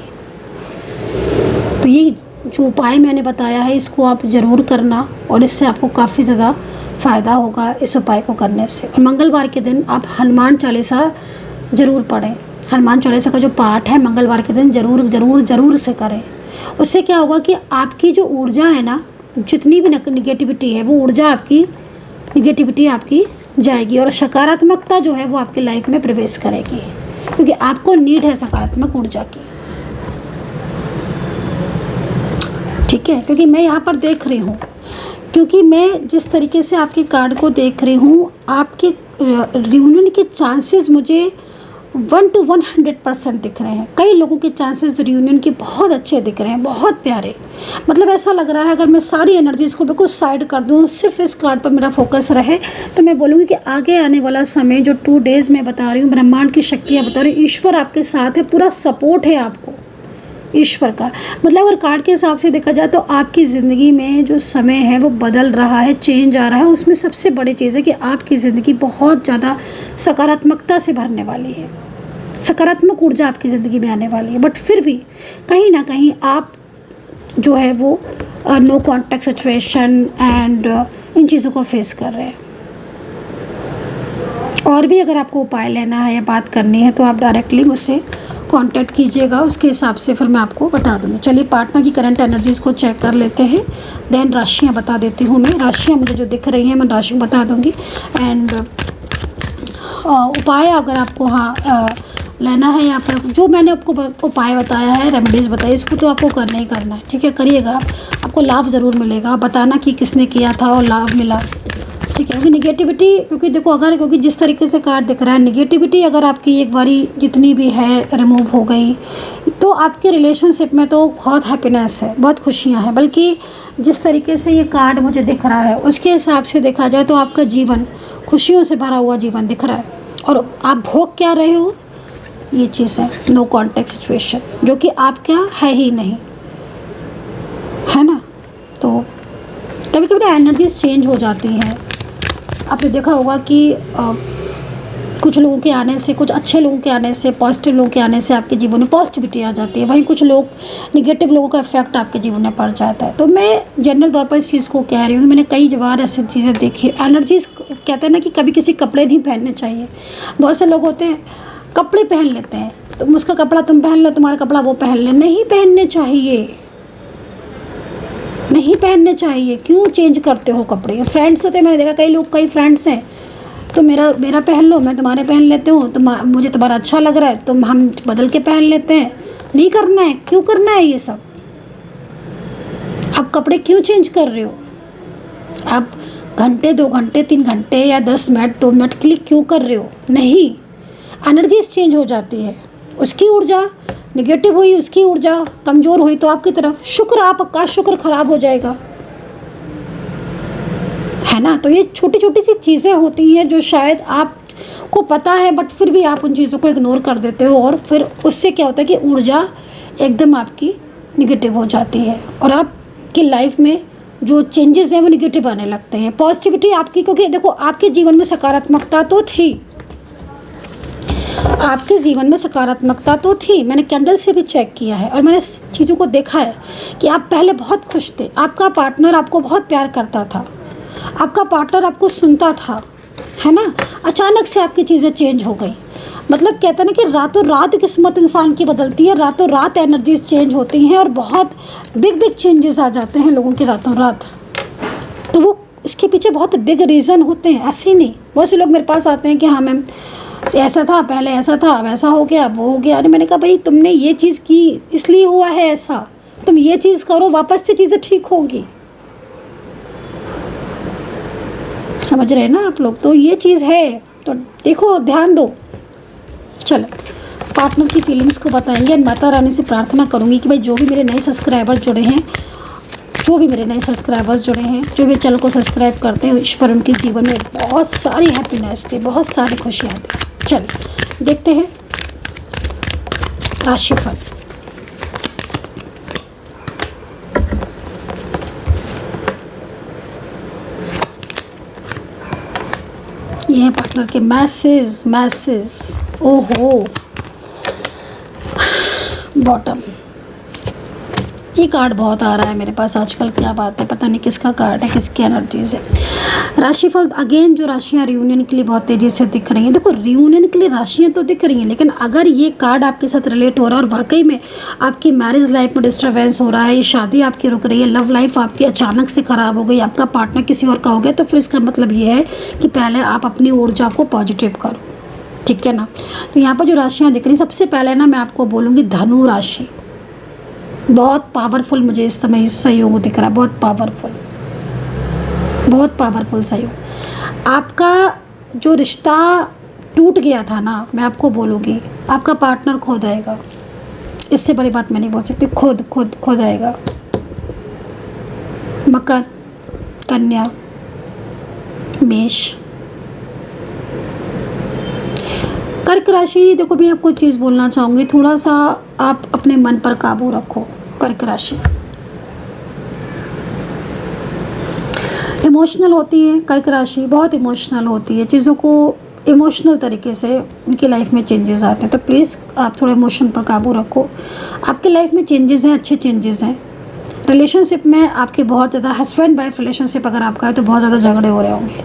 तो तो ये जो उपाय मैंने बताया है इसको आप ज़रूर करना और इससे आपको काफ़ी ज़्यादा फ़ायदा होगा इस उपाय को करने से। और मंगलवार के दिन आप हनुमान चालीसा ज़रूर पढ़ें। हनुमान चालीसा का जो पाठ है मंगलवार के दिन ज़रूर ज़रूर ज़रूर से करें। उससे क्या होगा कि आपकी जो ऊर्जा है ना, जितनी भी निगेटिविटी है वो ऊर्जा आपकी, निगेटिविटी आपकी जाएगी और सकारात्मकता जो है वो आपकी लाइफ में प्रवेश करेगी, क्योंकि आपको नीड है सकारात्मक ऊर्जा की। ठीक है, क्योंकि मैं यहाँ पर देख रही हूँ, क्योंकि मैं जिस तरीके से आपके कार्ड को देख रही हूँ, आपके रियूनियन के चांसेस मुझे 1 to 100% दिख रहे हैं। कई लोगों के चांसेस रियूनियन के बहुत अच्छे दिख रहे हैं, बहुत प्यारे। मतलब ऐसा लग रहा है अगर मैं सारी एनर्जीज़ को बिल्कुल साइड कर दूँ, सिर्फ इस कार्ड पर मेरा फोकस रहे, तो मैं बोलूँगी कि आगे आने वाला समय जो 2 days मैं बता रही हूँ, ब्रह्मांड की शक्तियाँ बता रही हूँ, ईश्वर आपके साथ है, पूरा सपोर्ट है आपको ईश्वर का। मतलब अगर कार्ड के हिसाब से देखा जाए तो आपकी ज़िंदगी में जो समय है वो बदल रहा है, चेंज आ रहा है। उसमें सबसे बड़ी चीज़ है कि आपकी ज़िंदगी बहुत ज़्यादा सकारात्मकता से भरने वाली है, सकारात्मक ऊर्जा आपकी ज़िंदगी में आने वाली है। बट फिर भी कहीं ना कहीं आप जो है वो नो कॉन्टैक्ट सिचुएशन एंड इन चीज़ों को फेस कर रहे हैं। और भी अगर आपको उपाय लेना है या बात करनी है तो आप डायरेक्टली मुझसे कांटेक्ट कीजिएगा, उसके हिसाब से फिर मैं आपको बता दूँगी। चलिए पार्टनर की करंट एनर्जीज़ को चेक कर लेते हैं, देन राशियाँ बता देती हूँ। मैं राशियाँ मुझे जो दिख रही हैं मैं राशि बता दूँगी। एंड उपाय अगर आपको लेना है, या फिर जो मैंने आपको उपाय बताया है, रेमेडीज़ बताई, इसको तो आपको करना ही करना है। ठीक है, करिएगा आप, आपको लाभ ज़रूर मिलेगा। बताना कि किसने किया था और लाभ मिला। ठीक है, क्योंकि निगेटिविटी, क्योंकि देखो क्योंकि जिस तरीके से कार्ड दिख रहा है, निगेटिविटी अगर आपकी एक बारी जितनी भी है रिमूव हो गई तो आपके रिलेशनशिप में तो बहुत हैप्पीनेस है, बहुत खुशियां हैं। बल्कि जिस तरीके से ये कार्ड मुझे दिख रहा है उसके हिसाब से देखा जाए तो आपका जीवन खुशियों से भरा हुआ जीवन दिख रहा है। और आप भोग क्या रहे हो, ये चीज़ है नो कॉन्टैक्ट सिचुएशन, जो कि आपका है ही नहीं, है ना। तो कभी कभी एनर्जीज चेंज हो जाती हैं। आपने देखा होगा कि कुछ लोगों के आने से, कुछ अच्छे लोगों के आने से, पॉजिटिव लोगों के आने से आपके जीवन में पॉजिटिविटी आ जाती है। वहीं कुछ लोग निगेटिव लोगों का इफेक्ट आपके जीवन में पड़ जाता है। तो मैं जनरल तौर पर इस चीज़ को कह रही हूँ, मैंने कई बार ऐसी चीज़ें देखी। एनर्जीज कहते हैं ना कि कभी किसी कपड़े नहीं पहनने चाहिए। बहुत से लोग होते हैं कपड़े पहन लेते हैं, तुम उसका कपड़ा तुम पहन लो, तुम्हारा कपड़ा वो पहन ले। नहीं पहनने चाहिए, नहीं पहनने चाहिए। क्यों चेंज करते हो कपड़े। फ्रेंड्स होते हैं, मैंने देखा कई लोग, कई फ्रेंड्स हैं, तो मेरा पहन लो, मैं तुम्हारे पहन लेते हूँ, तो मुझे तुम्हारा अच्छा लग रहा है, तुम हम बदल के पहन लेते हैं। नहीं करना है। क्यों करना है ये सब। आप कपड़े क्यों चेंज कर रहे हो। आप घंटे, 2 घंटे, 3 घंटे या 10 मिनट, 2 मिनट के लिए क्यों कर रहे हो। नहीं, एनर्जीज चेंज हो जाती है। उसकी ऊर्जा निगेटिव हुई, उसकी ऊर्जा कमज़ोर हुई तो आपकी तरफ शुक्र, आपका शुक्र खराब हो जाएगा, है ना। तो ये छोटी छोटी सी चीज़ें होती हैं जो शायद आपको पता है, बट फिर भी आप उन चीज़ों को इग्नोर कर देते हो, और फिर उससे क्या होता है कि ऊर्जा एकदम आपकी निगेटिव हो जाती है और आपकी लाइफ में जो चेंजेस हैं वो निगेटिव आने लगते हैं। पॉजिटिविटी आपकी, क्योंकि देखो आपके जीवन में सकारात्मकता तो थी, आपके जीवन में सकारात्मकता तो थी। मैंने कैंडल से भी चेक किया है और मैंने चीज़ों को देखा है कि आप पहले बहुत खुश थे, आपका पार्टनर आपको बहुत प्यार करता था, आपका पार्टनर आपको सुनता था, है ना। अचानक से आपकी चीज़ें चेंज हो गई। मतलब कहते हैं ना कि रातों रात किस्मत इंसान की बदलती है, रातों रात एनर्जीज चेंज होती हैं और बहुत बिग बिग चेंजेस आ जाते हैं लोगों के रातों रात। तो वो इसके पीछे बहुत बिग रीज़न होते हैं, ऐसे ही नहीं। बहुत से लोग मेरे पास आते हैं कि हाँ मैम ऐसा था, पहले ऐसा था, अब ऐसा हो गया, वो हो गया। अरे मैंने कहा भाई तुमने ये चीज़ की इसलिए हुआ है ऐसा, तुम ये चीज़ करो, वापस से चीज़ें ठीक होंगी। समझ रहे हैं ना आप लोग। तो ये चीज़ है, तो देखो, ध्यान दो। चलो पार्टनर की फीलिंग्स को बताएंगे। माता रानी से प्रार्थना करूँगी कि भाई जो भी मेरे नए सब्सक्राइबर्स जुड़े हैं, जो भी चैनल को सब्सक्राइब करते हैं, ईश्वर उनके जीवन में बहुत सारी हैप्पीनेस दे, बहुत सारी खुशियाँ दे। चलिए देखते हैं राशिफल। ये है पार्टनर के मैसेज। ओहो, बॉटम, ये कार्ड बहुत आ रहा है मेरे पास आजकल, क्या बात है, पता नहीं किसका कार्ड है, किसकी एनर्जीज है। राशिफल अगेन, जो राशियाँ रियूनियन के लिए बहुत तेज़ी से दिख रही हैं। देखो रियूनियन के लिए राशियाँ तो दिख रही हैं, लेकिन अगर ये कार्ड आपके साथ रिलेट हो रहा है और वाकई में आपकी मैरिज लाइफ में डिस्टर्बेंस हो रहा है, शादी आपकी रुक रही है, लव लाइफ आपकी अचानक से ख़राब हो गई, आपका पार्टनर किसी और का हो गया, तो फिर इसका मतलब ये है कि पहले आप अपनी ऊर्जा को पॉजिटिव करो, ठीक है ना। तो यहाँ पर जो राशियाँ दिख रही हैं, सबसे पहले ना मैं आपको बोलूँगी धनु राशि, बहुत पावरफुल मुझे इस समय सहयोग दिख रहा है, बहुत पावरफुल, बहुत पावरफुल सहयोग। आपका जो रिश्ता टूट गया था ना, मैं आपको बोलूँगी आपका पार्टनर खो जाएगा, इससे बड़ी बात मैं नहीं बोल सकती, खुद खो जाएगा। मकर, कन्या, मेष, कर्क राशि। देखो मैं आपको चीज़ बोलना चाहूँगी, थोड़ा सा आप अपने मन पर काबू रखो। कर्क राशि इमोशनल होती है, कर्क राशि बहुत इमोशनल होती है, चीज़ों को इमोशनल तरीके से उनकी लाइफ में चेंजेस आते हैं, तो प्लीज़ आप थोड़ा इमोशन पर काबू रखो। आपके लाइफ में चेंजेस हैं, अच्छे चेंजेस हैं। रिलेशनशिप में आपके बहुत ज़्यादा, हस्बैंड वाइफ रिलेशनशिप अगर आपका है तो बहुत ज़्यादा झगड़े हो रहे होंगे।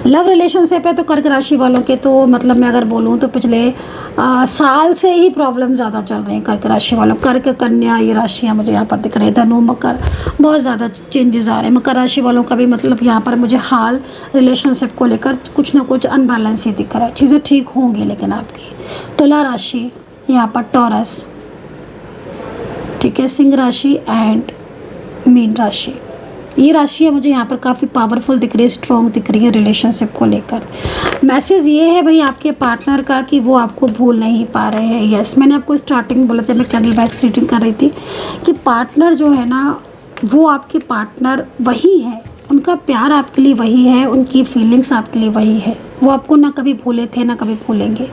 लव रिलेशनशिप है तो कर्क राशि वालों के तो मतलब मैं अगर बोलूँ तो पिछले साल से ही प्रॉब्लम ज़्यादा चल रही हैं कर्क राशि वालों। कर्क, कन्या, ये राशियाँ मुझे यहाँ पर दिख रही है। धनु, मकर, बहुत ज़्यादा चेंजेस आ रहे हैं। मकर राशि वालों का भी मतलब यहाँ पर मुझे हाल रिलेशनशिप को लेकर कुछ ना कुछ अनबैलेंस ही दिख रहा है, चीज़ें ठीक होंगी लेकिन आपकी। तुला राशि यहाँ पर, टॉरस, ठीक है, सिंह राशि एंड मीन राशि, ये राशियाँ मुझे यहाँ पर काफ़ी पावरफुल दिख रही है, स्ट्रॉन्ग दिख रही है रिलेशनशिप को लेकर। मैसेज ये है भाई आपके पार्टनर का कि वो आपको भूल नहीं पा रहे हैं। यस, मैंने आपको स्टार्टिंग में बोला जब मैं कैंडल बैक रीडिंग कर रही थी कि पार्टनर जो है ना, वो आपके पार्टनर वही है, उनका प्यार आपके लिए वही है, उनकी फीलिंग्स आपके लिए वही है, वो आपको ना कभी भूले थे ना कभी भूलेंगे।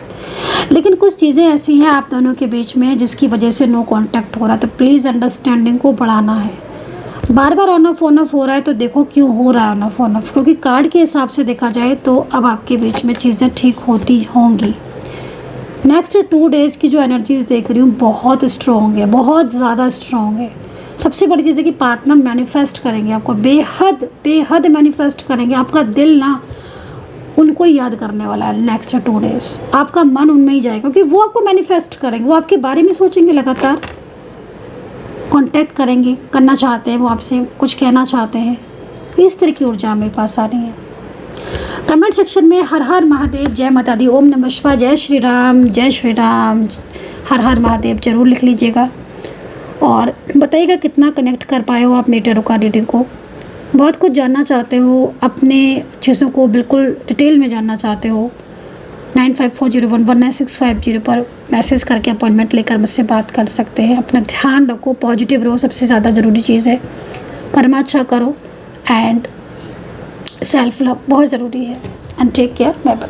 लेकिन कुछ चीज़ें ऐसी हैं आप दोनों के बीच में जिसकी वजह से नो कॉन्टैक्ट हो रहा है, तो प्लीज़ अंडरस्टैंडिंग को बढ़ाना है। बार बार ऑन ऑफ हो रहा है तो देखो क्यों हो रहा है ऑन ऑफ, क्योंकि कार्ड के हिसाब से देखा जाए तो अब आपके बीच में चीज़ें ठीक होती होंगी। नेक्स्ट 2 डेज़ की जो एनर्जीज देख रही हूँ बहुत स्ट्रॉन्ग है, बहुत ज़्यादा स्ट्रॉन्ग है। सबसे बड़ी चीज़ है कि पार्टनर मैनिफेस्ट करेंगे आपको, बेहद मैनिफेस्ट करेंगे। आपका दिल ना उनको ही याद करने वाला है नेक्स्ट 2 डेज़, आपका मन उनमें ही जाएगा क्योंकि वो आपको मैनिफेस्ट करेंगे, वो आपके बारे में सोचेंगे, लगातार कांटेक्ट करेंगे, करना चाहते हैं, वो आपसे कुछ कहना चाहते हैं। इस तरह की ऊर्जा मेरे पास आ रही है। कमेंट सेक्शन में हर हर महादेव, जय माता दी, ओम नमः शिवाय, जय श्री राम, हर हर महादेव जरूर लिख लीजिएगा और बताइएगा कितना कनेक्ट कर पाए हो आप मेरे टैरो कार्ड रीडिंग को। बहुत कुछ जानना चाहते हो, अपने चीज़ों को बिल्कुल डिटेल में जानना चाहते हो, 9540119650 पर मैसेज करके अपॉइंटमेंट लेकर मुझसे बात कर सकते हैं। अपना ध्यान रखो, पॉजिटिव रहो, सबसे ज़्यादा ज़रूरी चीज़ है। कर्म अच्छा करो एंड सेल्फ लव बहुत ज़रूरी है। And take care, bye bye.